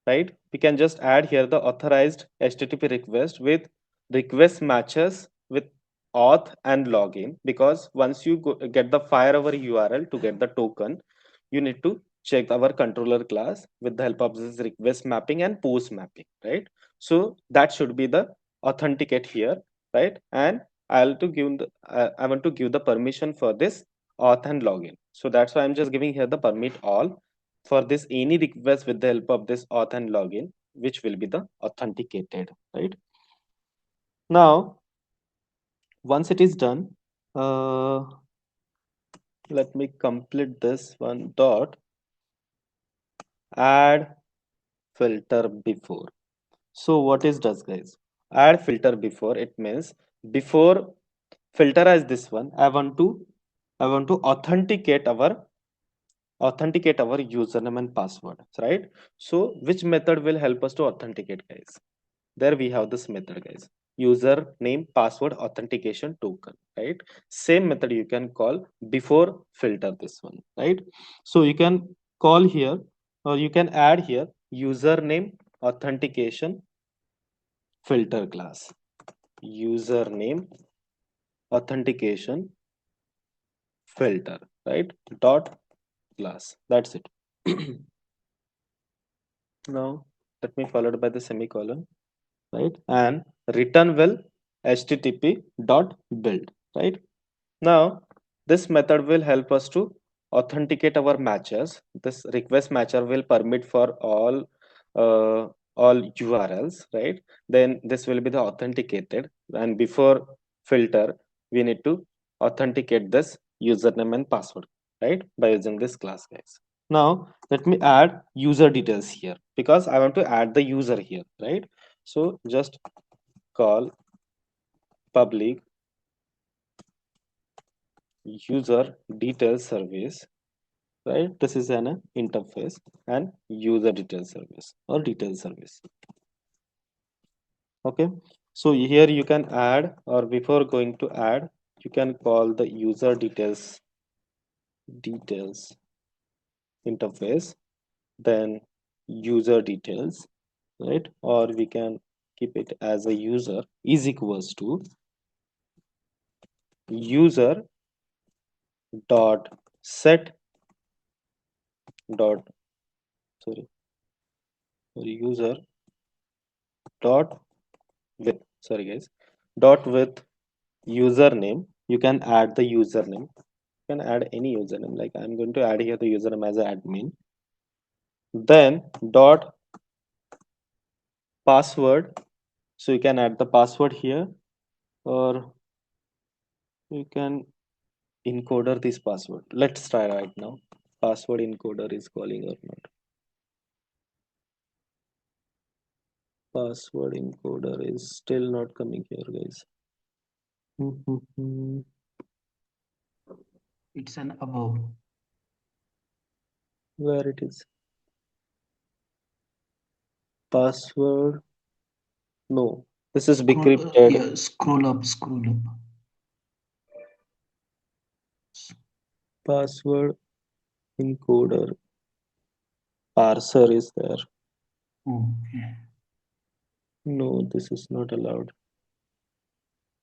right? We can just add here the authorized HTTP request with request matches with auth and login, because once you get the fire over URL to get the token, you need to check our controller class with the help of this request mapping and post mapping, right? So that should be the authenticate here, right? And I want to give the permission for this auth and login. So that's why I'm just giving here the permit all for this any request with the help of this auth and login, which will be the authenticated, right? Now once it is done, uh, let me complete this one dot add filter before. So what is does, guys? Add filter before, it means before filter as this one, I want to authenticate our username and password, right? So which method will help us to authenticate, guys? there we have this method, guys. User name password authentication token, right? Same method you can call before filter this one, right? So you can call here, or you can add here username authentication filter class. Username authentication filter, right? Dot class. That's it. Now let me followed by the semicolon, right? And return will http dot build, right? Now this method will help us to authenticate our matches. This request matcher will permit for all URLs, right? Then this will be the authenticated, and before filter we need to authenticate this username and password, right? By using this class, guys. Now let me add user details here because I want to add the user here, right? So just call public user details service, right? This is an interface and user detail service or detail service. Okay, so here you can add, or before going to add, you can call the user details interface, then user details, right? Or we can keep it as a user is equals to user dot set dot sorry user dot with, sorry guys, dot with username. You can add the username, you can add any username, like I'm going to add here the username as an admin, then dot password. So you can add the password here, or you can encoder this password. Let's try right now. Password encoder is calling or not? Password encoder is still not coming here, guys. It's an above. Where it is? Password, no, this is decrypted. Yeah, scroll up, scroll up. Password encoder parser is there. Okay. No, this is not allowed.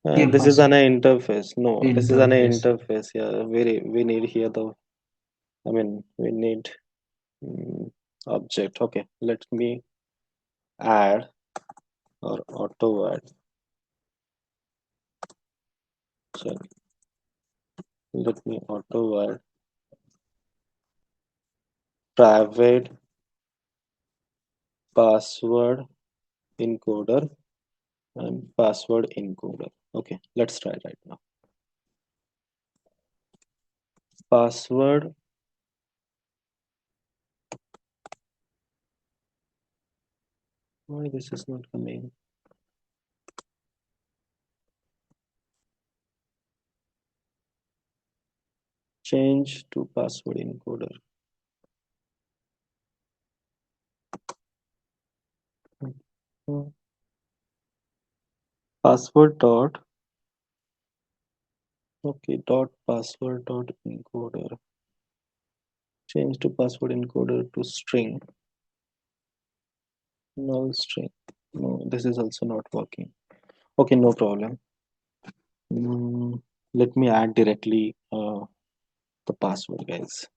Yeah, This is pass an interface. No, this is an interface. interface. Yeah, we need here the. I mean, we need object. Okay, let me add or auto add. Sorry, let me auto add private password encoder and password encoder. Okay, let's try right now. Password. Why this is not coming? Change to password encoder. Password dot, okay, dot password dot encoder. Change to password encoder to string, null string. No, this is also not working. Okay, no problem. Let me add directly the password, guys.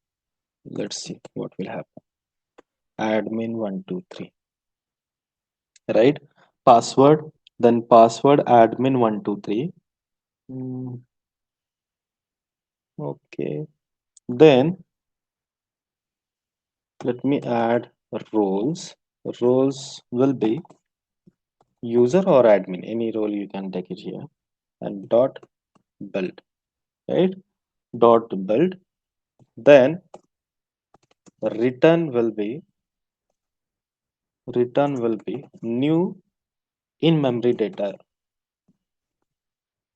Let's see what will happen. Admin 123, right? Password, then password admin 123. Okay, then let me add roles. Roles will be user or admin, any role you can take it here, and dot build, right? Dot build. Then return will be new in memory data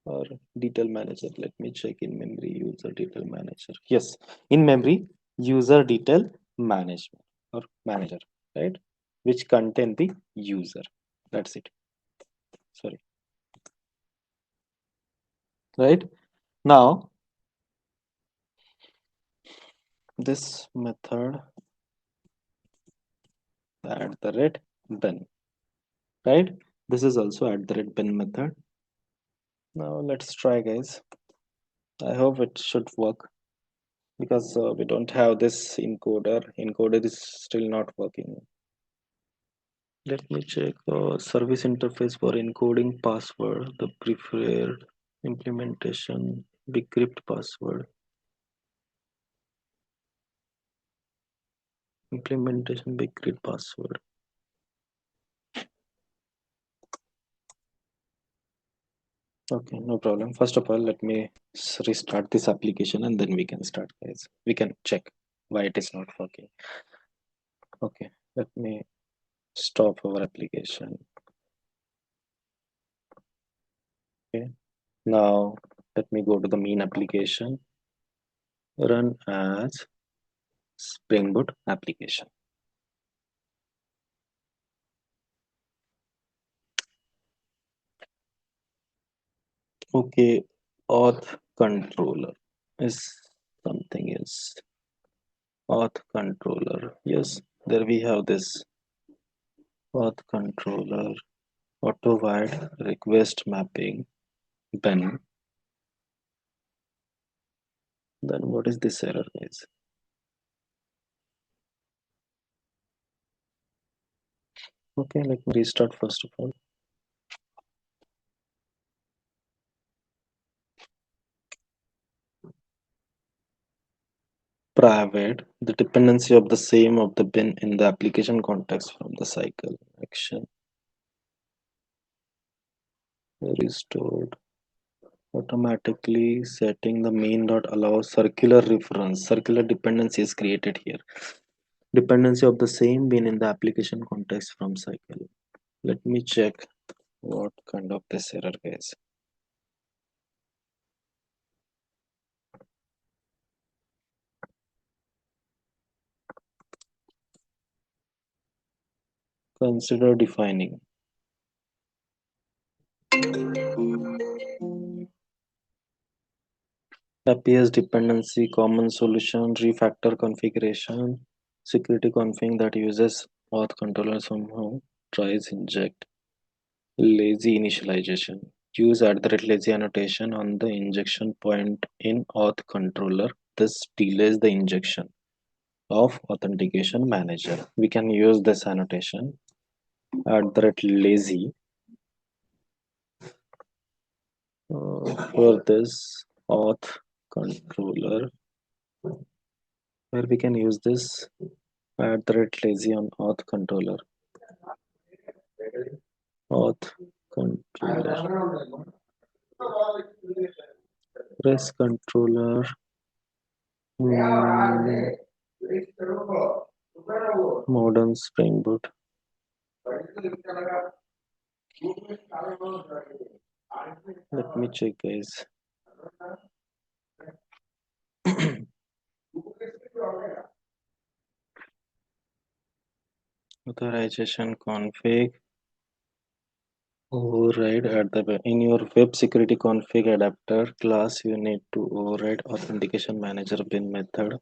or detail manager. Let me check in memory user detail manager. Yes, in memory user detail management or manager, right? Which contain the user. That's it. Sorry. Right now, this method at the rate bin, right? This is also at the rate bin method. Now let's try, guys. I hope it should work because we don't have this encoder. Encoder is still not working. Let me check service interface for encoding password, the preferred implementation, bcrypt password, implementation bcrypt password. Okay, no problem. First of all, let me restart this application and then we can start, guys. We can check why it is not working. Okay, let me stop our application. Okay, now let me go to the main application, run as Spring Boot application. Okay, auth controller is something else. Auth controller. Yes, there we have this auth controller, auto wide request mapping, then what is this error, guys? Okay, let me restart first of all. Private, the dependency of the same of the bin in the application context from the cycle action restored automatically setting the main dot allows circular reference. Circular dependency is created here. Dependency of the same bin in the application context from cycle. Let me check what kind of this error, guys. Consider defining appears dependency, common solution, refactor configuration, security config that uses auth controller somehow tries inject, lazy initialization. Use @lazy annotation on the injection point in auth controller. This delays the injection of authentication manager. We can use this annotation @lazy for this auth controller, where we can use this @lazy on auth controller. Auth controller. Press controller. Modern Spring Boot. Let me check, guys. Authorization config. Override at the in your web security config adapter class, you need to override authentication manager bin method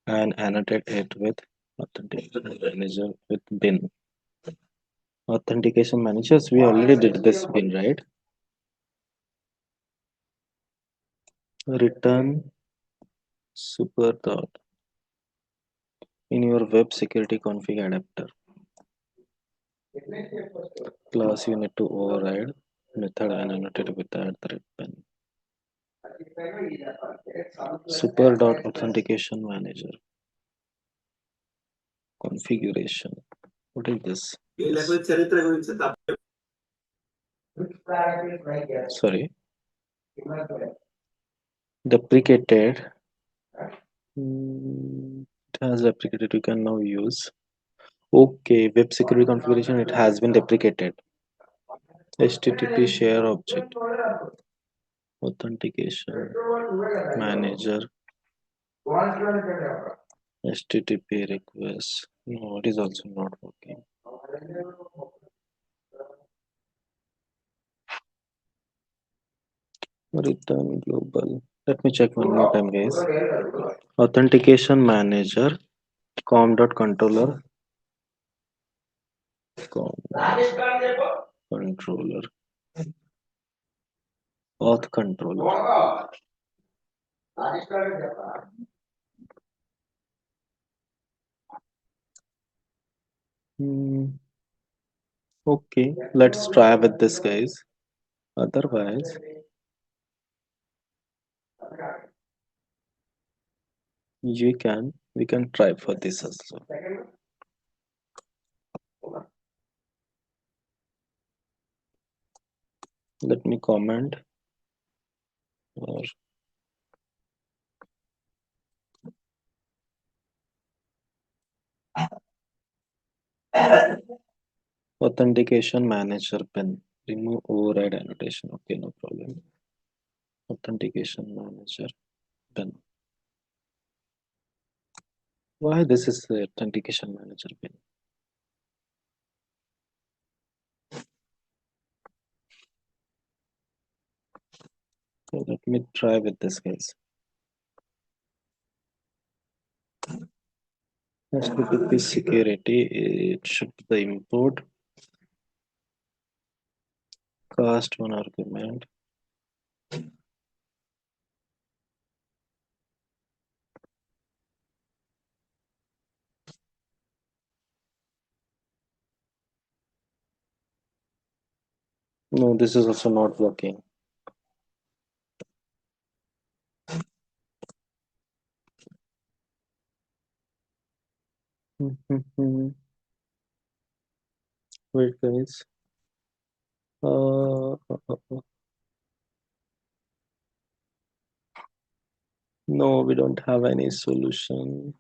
and annotate it with authentication manager with bin. Authentication managers, we already did this bin, right? Return super dot in your web security config adapter class, you need to override method and annotate with the bin. Super dot authentication manager configuration. What is this? Yes. Sorry, deprecated. It has deprecated. You can now use. Okay, web security configuration. It has been deprecated. HTTP share object authentication manager HTTP request. No, it is also not working. Return global. Let me check one more time, guys. Authentication manager, com.controller, com controller, auth controller. Hmm, okay, let's try with this, guys. Otherwise, we can try for this also. Let me comment or authentication manager pin. Remove override annotation. Okay, no problem. Authentication manager pin. Why this is the authentication manager pin? So let me try with this, guys. HTTP security, it should be the import cast one argument. No, this is also not working. Wait, guys. No, we don't have any solution.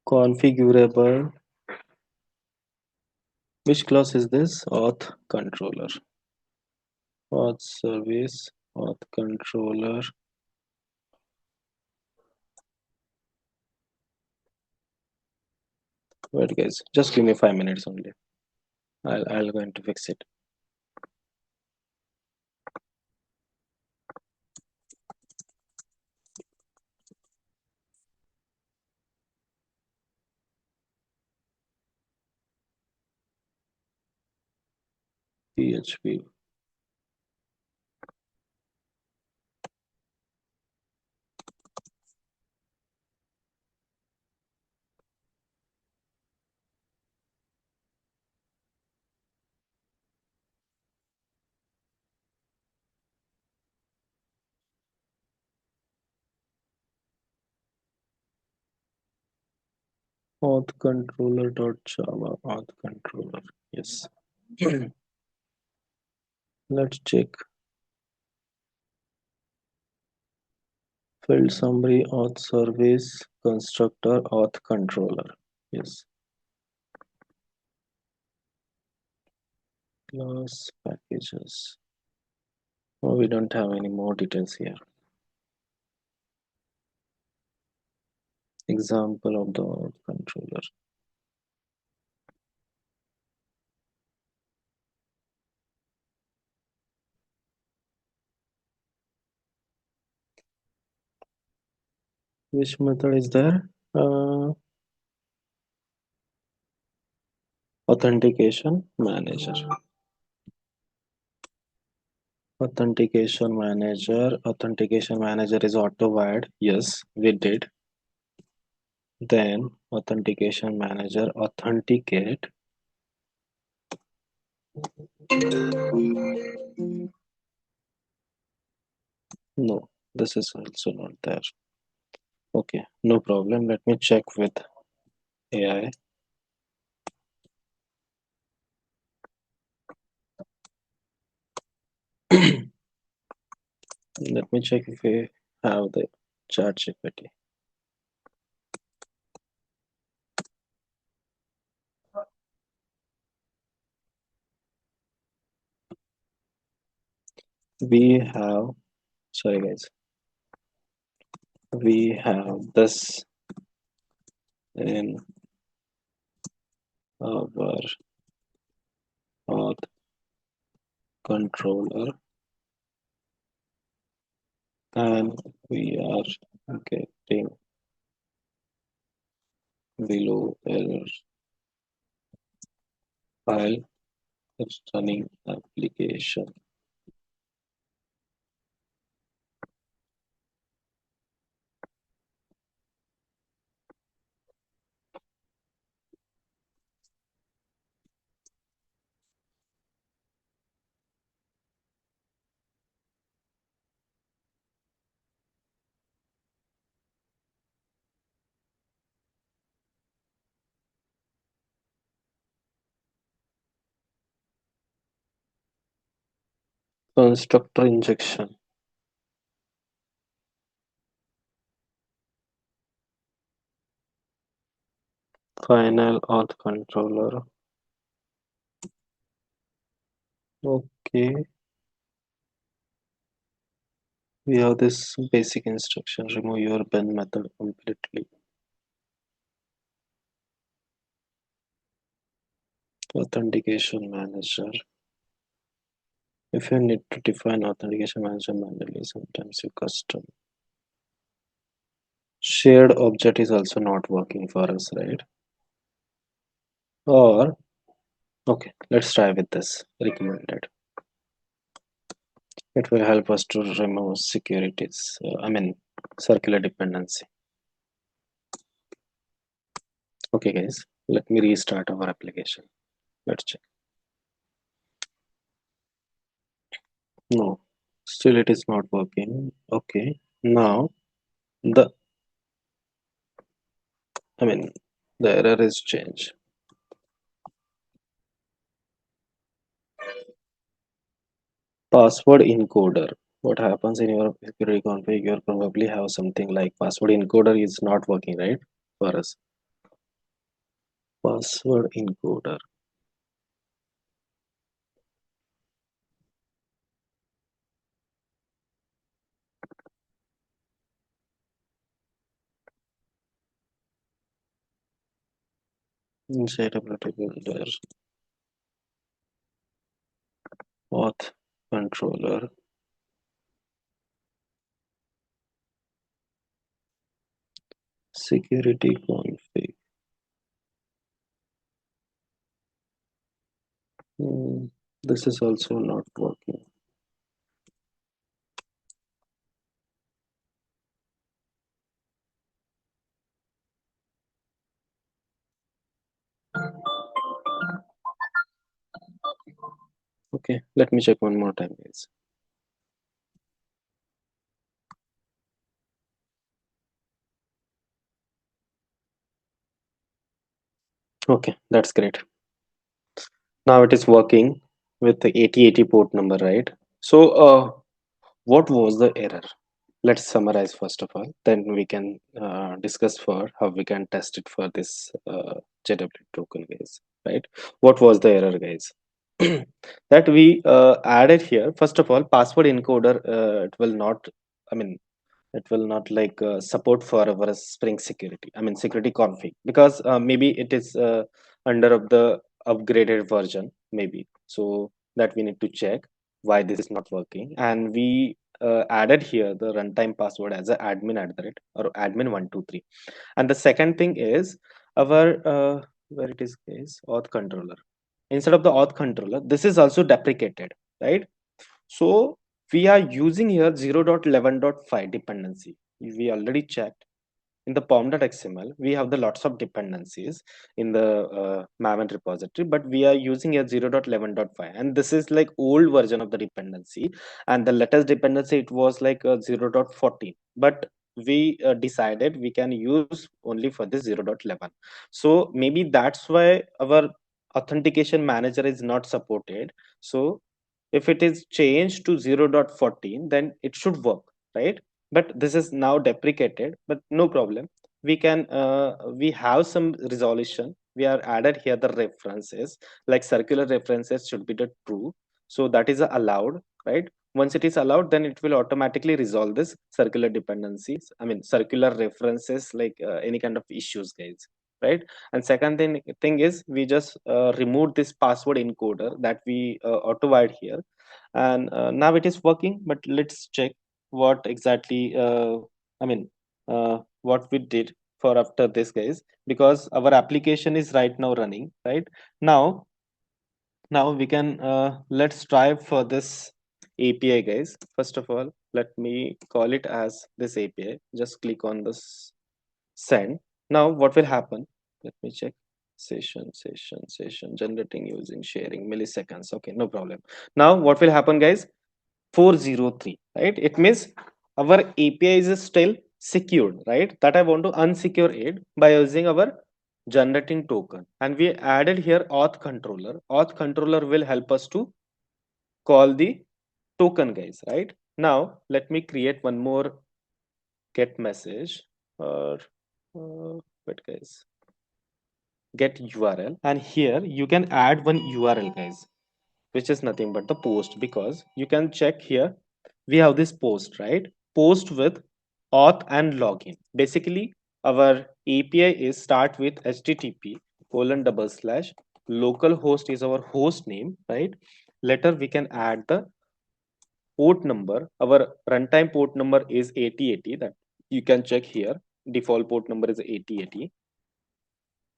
Configurable. Which class is this? Auth controller. Auth service. Auth controller. Wait, guys. Just give me 5 minutes only. I'll going to fix it. PHP. Auth controller dot java. Auth controller. Yes. Let's check. Field summary, auth service, constructor, auth controller. Yes. Class packages. Oh, we don't have any more details here. Example of the auth controller. Which method is there? Authentication manager. Authentication manager. Authentication manager is auto-wired. Yes, we did. Then authentication manager authenticate. No, this is also not there. Okay, no problem. Let me check with AI. Let me check if we have the chat GPT. We have, sorry guys, we have this in our auth controller and we are getting below error file is running application. Constructor injection, final auth controller. Okay, we have this basic instruction, remove your ben method completely. Authentication manager. If you need to define authentication manager manually, sometimes you custom. Shared object is also not working for us, right? Or, okay, let's try with this recommended. It will help us to remove securities, circular dependency. Okay, guys, let me restart our application. Let's check. No, still it is not working. Okay, now the, I mean, the error is changed. Password encoder. What happens in your security config? You probably have something like password encoder is not working, right? For us, password encoder. JWT builder, auth controller, security config. Hmm, this is also not working. Okay, let me check one more time, guys. Okay, that's great. Now it is working with the 8080 port number, right? So, what was the error? Let's summarize first of all, then we can discuss for how we can test it for this JWT token, guys. Right? What was the error, guys? That we added here. First of all, password encoder. It will not. I mean, it will not like support for our Spring security. I mean, security config because maybe it is under of the upgraded version, maybe. So that we need to check why this is not working, and we added here the runtime password as a admin at the rate or admin123. And the second thing is our where it is auth controller. Instead of the auth controller, this is also deprecated, right? So we are using here 0.11.5 dependency. We already checked in the pom.xml. We have the lots of dependencies in the Maven repository, but we are using a 0.11.5, and this is like old version of the dependency. And the latest dependency it was like 0.14, but we decided we can use only for this 0.11. So maybe that's why our authentication manager is not supported. So if it is changed to 0.14, then it should work, right? But this is now deprecated, but no problem. We can we have some resolution. We are added here the references, like circular references should be the true, so that is allowed, right? Once it is allowed, then it will automatically resolve this circular dependencies, I mean circular references, like any kind of issues, guys, right? And second thing is we just removed this password encoder that we auto-wired here, and now it is working. But let's check. what exactly I mean what we did for after this, guys, because our application is right now running. Right now, we can let's try for this API, guys. First of all, let me call it as this API. Just click on this send. Now what will happen? Let me check. Session generating using sharing milliseconds. Okay, no problem. Now what will happen, guys? 403, right? It means our API is still secured, right? That I want to unsecure it by using our generating token, and we added here auth controller will help us to call the token, guys. Right now, let me create one more get message, or wait, guys, get URL, and here you can add one URL, guys, which is nothing but the post, because you can check here we have this post, right? Post with auth and login. Basically, our API is start with http colon double slash localhost is our host name, right? Later we can add the port number. Our runtime port number is 8080, that you can check here. Default port number is 8080,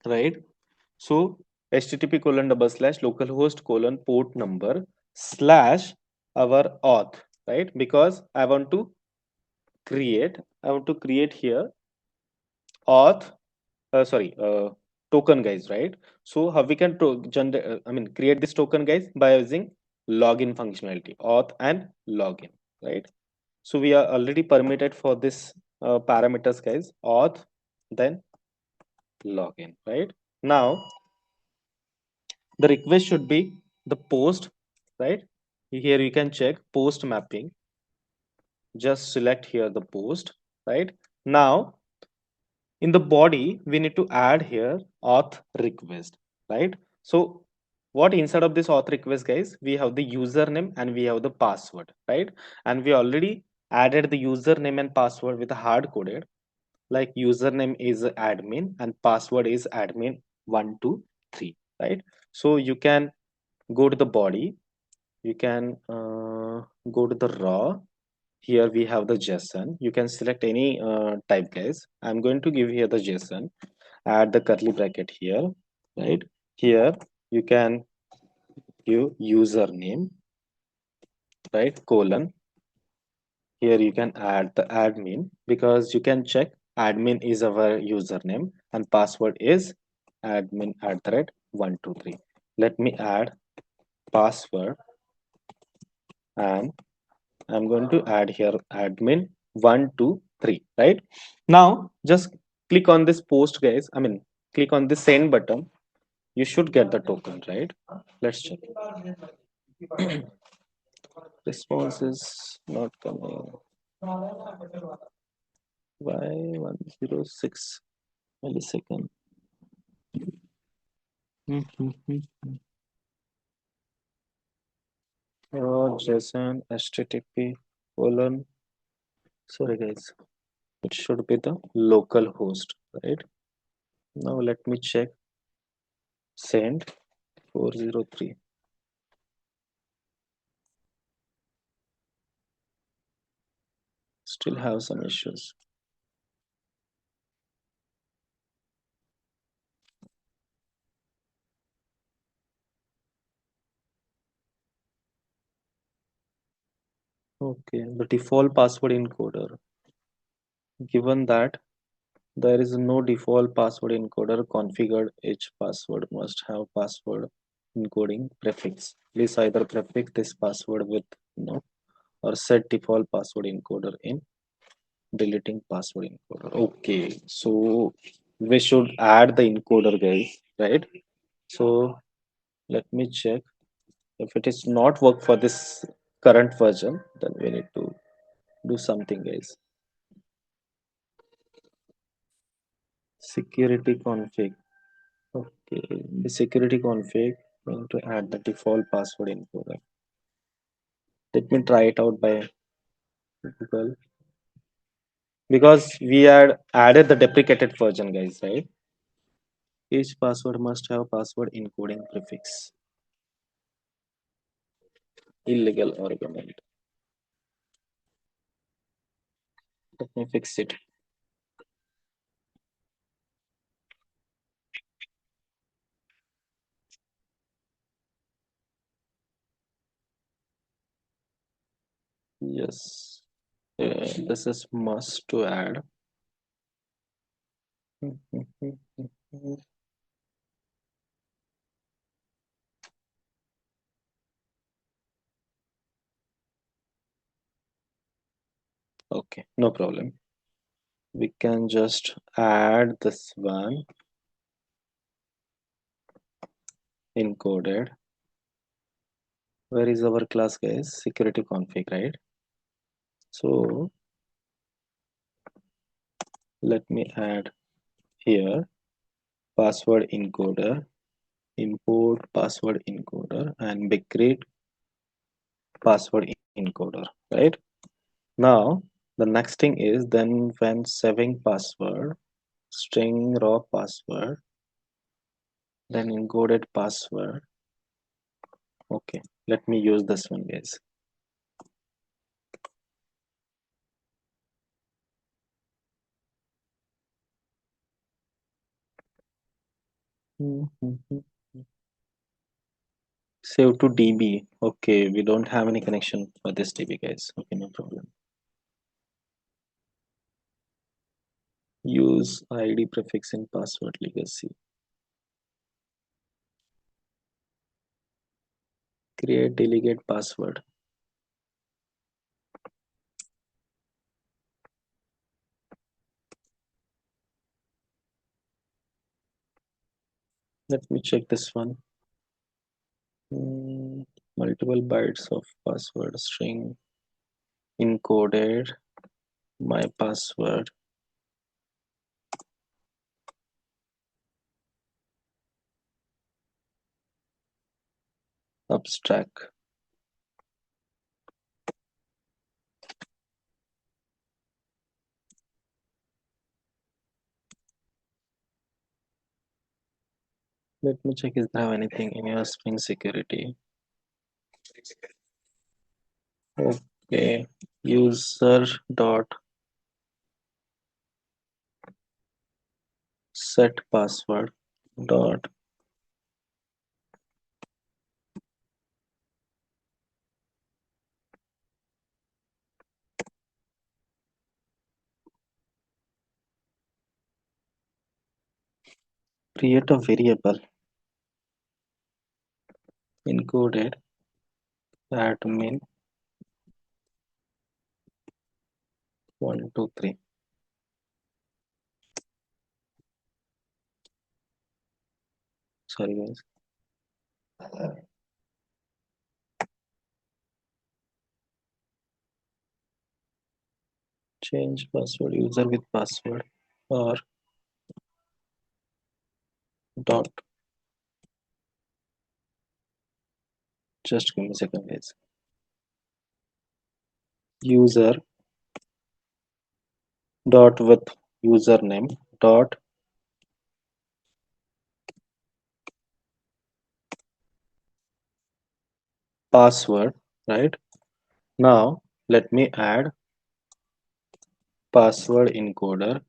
right? So http colon double slash localhost colon port number slash our auth, right? Because I want to create here auth, sorry, token, guys, right? So how we can generate, I mean, create this token, guys, by using login functionality, auth and login, right? So we are already permitted for this parameters, guys, auth, then login, right? Now the request should be the post, right? Here you can check post mapping. Just select here the post, right? Now in the body we need to add here auth request, right? So what inside of this auth request, guys, we have the username and we have the password, right? And we already added the username and password with a hard coded, like username is admin and password is admin 123, right? So you can go to the body, you can go to the raw. Here we have the JSON. You can select any type, guys. I'm going to give here the JSON. Add the curly bracket here, right? Here you can give username, right? Colon. Here you can add the admin, because you can check admin is our username and password is admin at the rate 123. Let me add password, and I'm going to add here admin 123, right? Now just click on this post, guys. I mean, click on the send button. You should get the token, right? Let's check. Response is not coming. Why 106 millisecond? JSON HTTP colon. Sorry, guys. It should be the local host, right? Now let me check. Send 403. Still have some issues. Okay, the default password encoder. Given that there is no default password encoder configured, each password must have password encoding prefix. Please either prefix this password with no or set default password encoder in deleting password encoder. Okay, so we should add the encoder, guys, right? So let me check. If it is not work for this current version, then we need to do something, guys. Security config. Okay, the security config, going to add the default password encoder. Let me try it out by Google, because we had added the deprecated version, guys, right? Each password must have password encoding prefix. Illegal argument. Let me fix it. Yes. This is must to add. Okay, no problem. We can just add this one encoded. Where is our class, guys? Security config, right? So let me add here password encoder, import password encoder, and create password encoder, right? Now the next thing is then when saving password, string raw password, then encoded password. Okay, let me use this one, guys. Save to DB. Okay, we don't have any connection for this DB, guys. Okay, no problem. Use ID prefix in password legacy. Create delegate password. Let me check this one. Multiple bytes of password string encoded. My password. Abstract. Let me check is there anything in your Spring security. Okay. User dot set password dot create a variable encoded admin 123. Sorry guys. Change password user with password or dot. Just give me a second guys. User dot with username dot password, right? Now let me add password encoder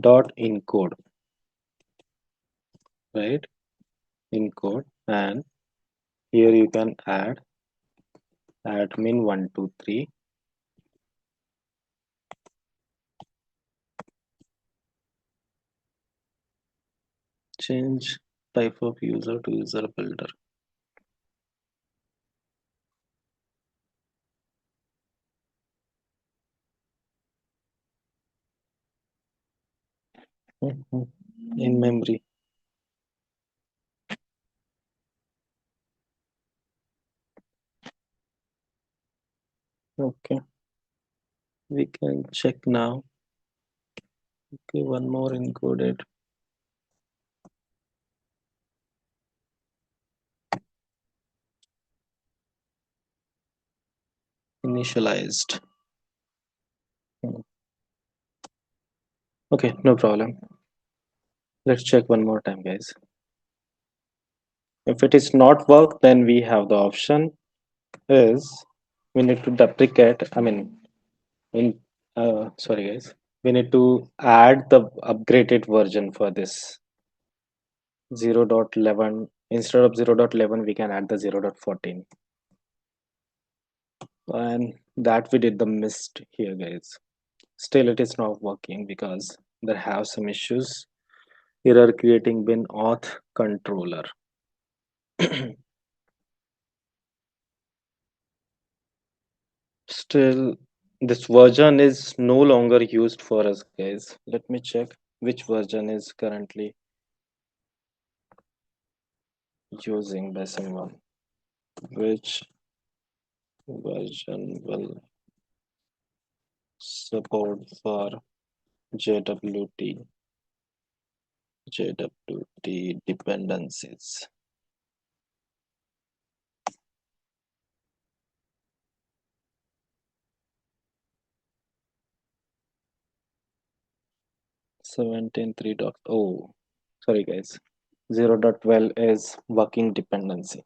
dot encode, right? Encode, and here you can add admin 123. Change type of user to user builder. In memory. Okay, we can check now. Okay, one more encoded. Initialized. Okay, no problem. Let's check one more time, guys. If it is not work, then we have the option is we need to deprecate. I mean, In sorry guys, we need to add the upgraded version for this 0.11. Instead of 0.11 we can add the 0.14, and that we did the mist here guys. Still it is not working because there have some issues. Error creating bin auth controller. Still, this version is no longer used for us, guys. Let me check which version is currently using by someone. Which version will support for JWT JWT dependencies? 17.3 dot. Oh, sorry, guys. 0.12 is working dependency.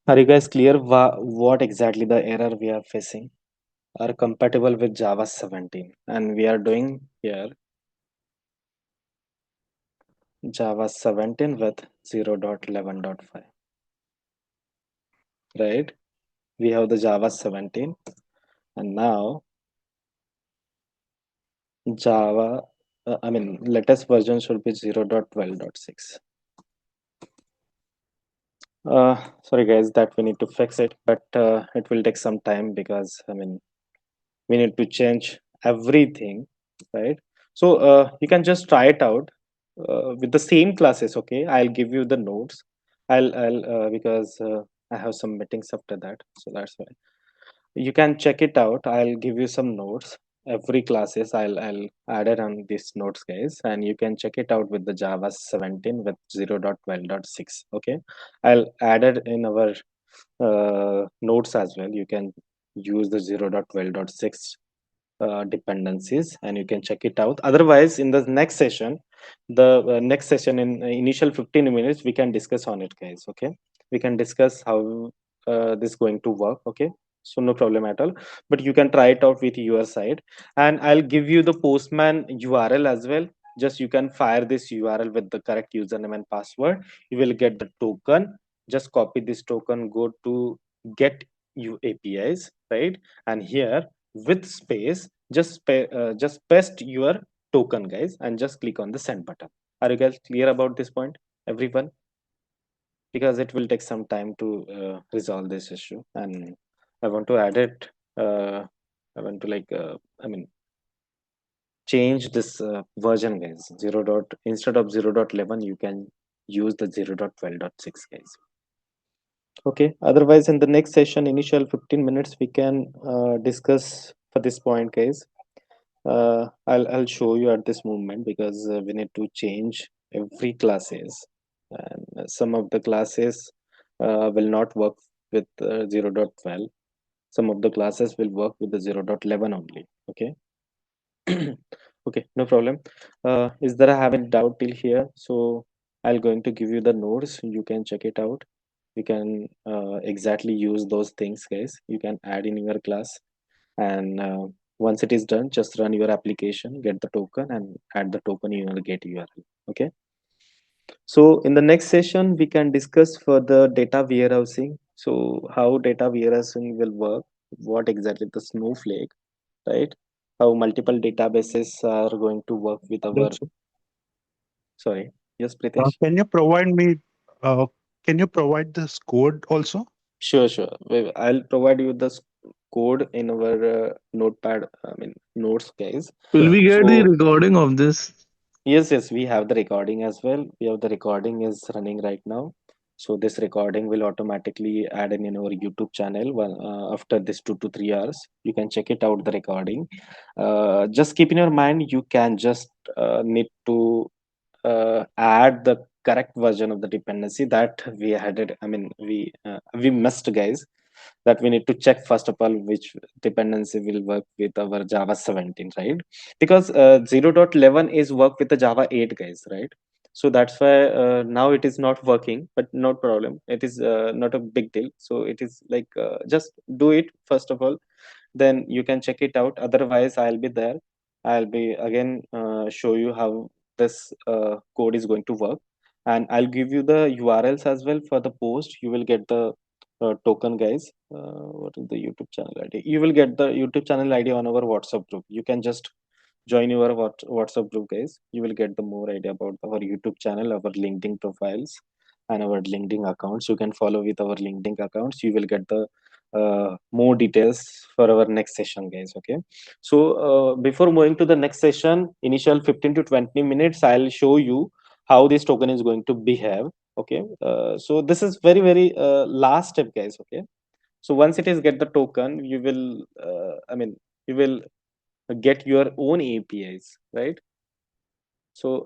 Are you guys clear what exactly the error we are facing? Are compatible with Java 17, and we are doing here Java 17 with 0.11.5, right? We have the Java 17, and now Java, latest version should be 0.12.6. Sorry guys, that we need to fix it, but it will take some time because we need to change everything, right? So you can just try it out with the same classes. Okay, I'll give you the notes. I'll because I have some meetings after that, so that's why you can check it out. I'll give you some notes. Every classes I'll add it on these notes, guys, and you can check it out with the Java 17 with 0.12.6. Okay, I'll add it in our notes as well. You can use the 0.12.6 dependencies and you can check it out. Otherwise in the next session, the next session in initial 15 minutes we can discuss on it, guys. Okay, we can discuss how this going to work. Okay, so no problem at all, but you can try it out with your side, and I'll give you the Postman URL as well. Just you can fire this URL with the correct username and password, you will get the token. Just copy this token, go to get you APIs, right? And here with space, just paste your token, guys, and just click on the send button. Are you guys clear about this point, everyone? Because it will take some time to resolve this issue, and I want to add it. I want to change this version, guys. 0 dot instead of 0.11 you can use the 0.12.6, guys. Okay, otherwise in the next session initial 15 minutes we can discuss for this point, guys. I'll show you at this moment because we need to change every classes, and some of the classes will not work with 0.12. Some of the classes will work with the 0.11 only. Okay. Okay, no problem. Is there a have any doubt till here? So I'll going to give you the nodes. You can check it out. You can exactly use those things, guys. You can add in your class, and once it is done, just run your application, get the token, and add the token in your get URL. Okay. So in the next session, we can discuss further data warehousing. So how data warehousing will work, what exactly the Snowflake, right? How multiple databases are going to work with our. Also, Sorry. Yes, Pritesh. can you provide me? Uh, can you provide this code also? Sure, sure. I'll provide you the code in our notepad. Notes, guys. Will we get the So recording of this? yes, yes, we have the recording as well. We have the recording is running right now. So this recording will automatically add in our YouTube channel. Well, after this 2 to 3 hours, you can check it out the recording. Just keep in your mind, you can just need to add the correct version of the dependency that we had it. We must, guys, that we need to check first of all which dependency will work with our Java 17, right? Because 0.11 is work with the Java 8, guys, right? So that's why now it is not working, but no problem. It is not a big deal. So it is like just do it first of all, then you can check it out. Otherwise, I'll be there. I'll be again show you how this code is going to work, and I'll give you the URLs as well for the post. You will get the token, guys. What is the YouTube channel ID? You will get the YouTube channel ID on our WhatsApp group. You can just join your WhatsApp group, guys. You will get the more idea about our YouTube channel, our LinkedIn profiles, and our LinkedIn accounts. You can follow with our LinkedIn accounts. You will get the more details for our next session, guys. Okay. So before moving to the next session, initial 15 to 20 minutes, I'll show you how this token is going to behave. Okay. So this is very last step, guys. Okay. So once it is get the token, you will you will get your own APIs, right? So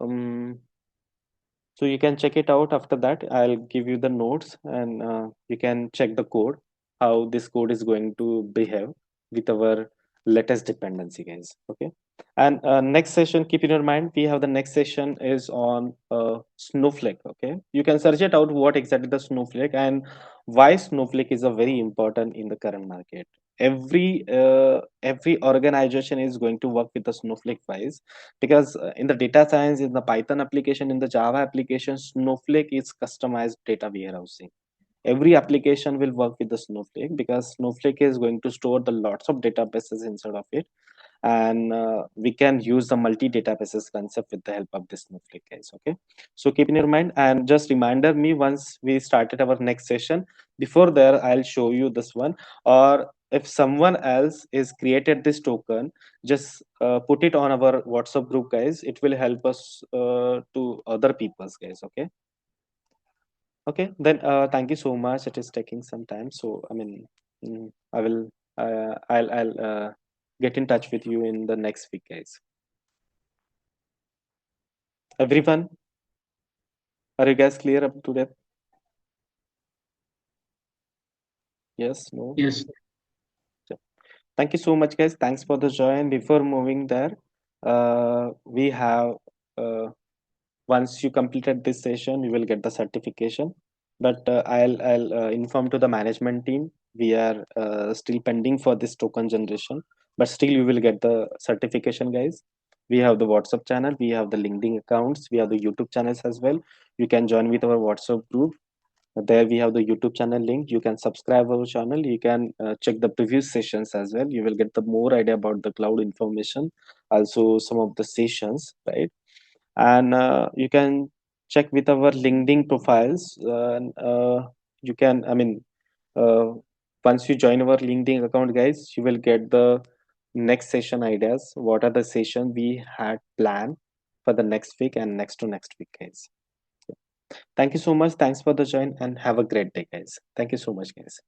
so you can check it out. After that, I'll give you the notes, and you can check the code, how this code is going to behave with our latest dependency, guys. Okay. And next session, keep in your mind, we have the next session is on Snowflake. Okay. You can search it out what exactly the Snowflake and why Snowflake is a very important in the current market. Every organization is going to work with the Snowflake wise, because in the data science, in the Python application, in the Java application, Snowflake is customized data warehousing. Every application will work with the Snowflake, because Snowflake is going to store the lots of databases inside of it, and we can use the multi databases concept with the help of this Snowflake, guys. Okay. So keep in your mind, and just reminder me once we started our next session. Before there, I'll show you this one, or if someone else is created this token, just put it on our WhatsApp group, guys. It will help us to other people's, guys. Okay. Okay, then thank you so much. It is taking some time, so I will I'll get in touch with you in the next week, guys. Everyone, are you guys clear up to that? Yes, no. Yes. So, thank you so much, guys. Thanks for the join. Before moving there, we have uh, once you completed this session, you will get the certification. But I'll inform to the management team. We are still pending for this token generation, but still you will get the certification, guys. We have the WhatsApp channel, we have the LinkedIn accounts, we have the YouTube channels as well. You can join with our WhatsApp group. There we have the YouTube channel link. You can subscribe our channel. You can check the previous sessions as well. You will get the more idea about the cloud information, also some of the sessions, right? And you can check with our LinkedIn profiles. You can, uh, once you join our LinkedIn account, guys, you will get the next session ideas. What are the session we had planned for the next week and next to next week, guys. Thank you so much. Thanks for the join and have a great day, guys. Thank you so much, guys.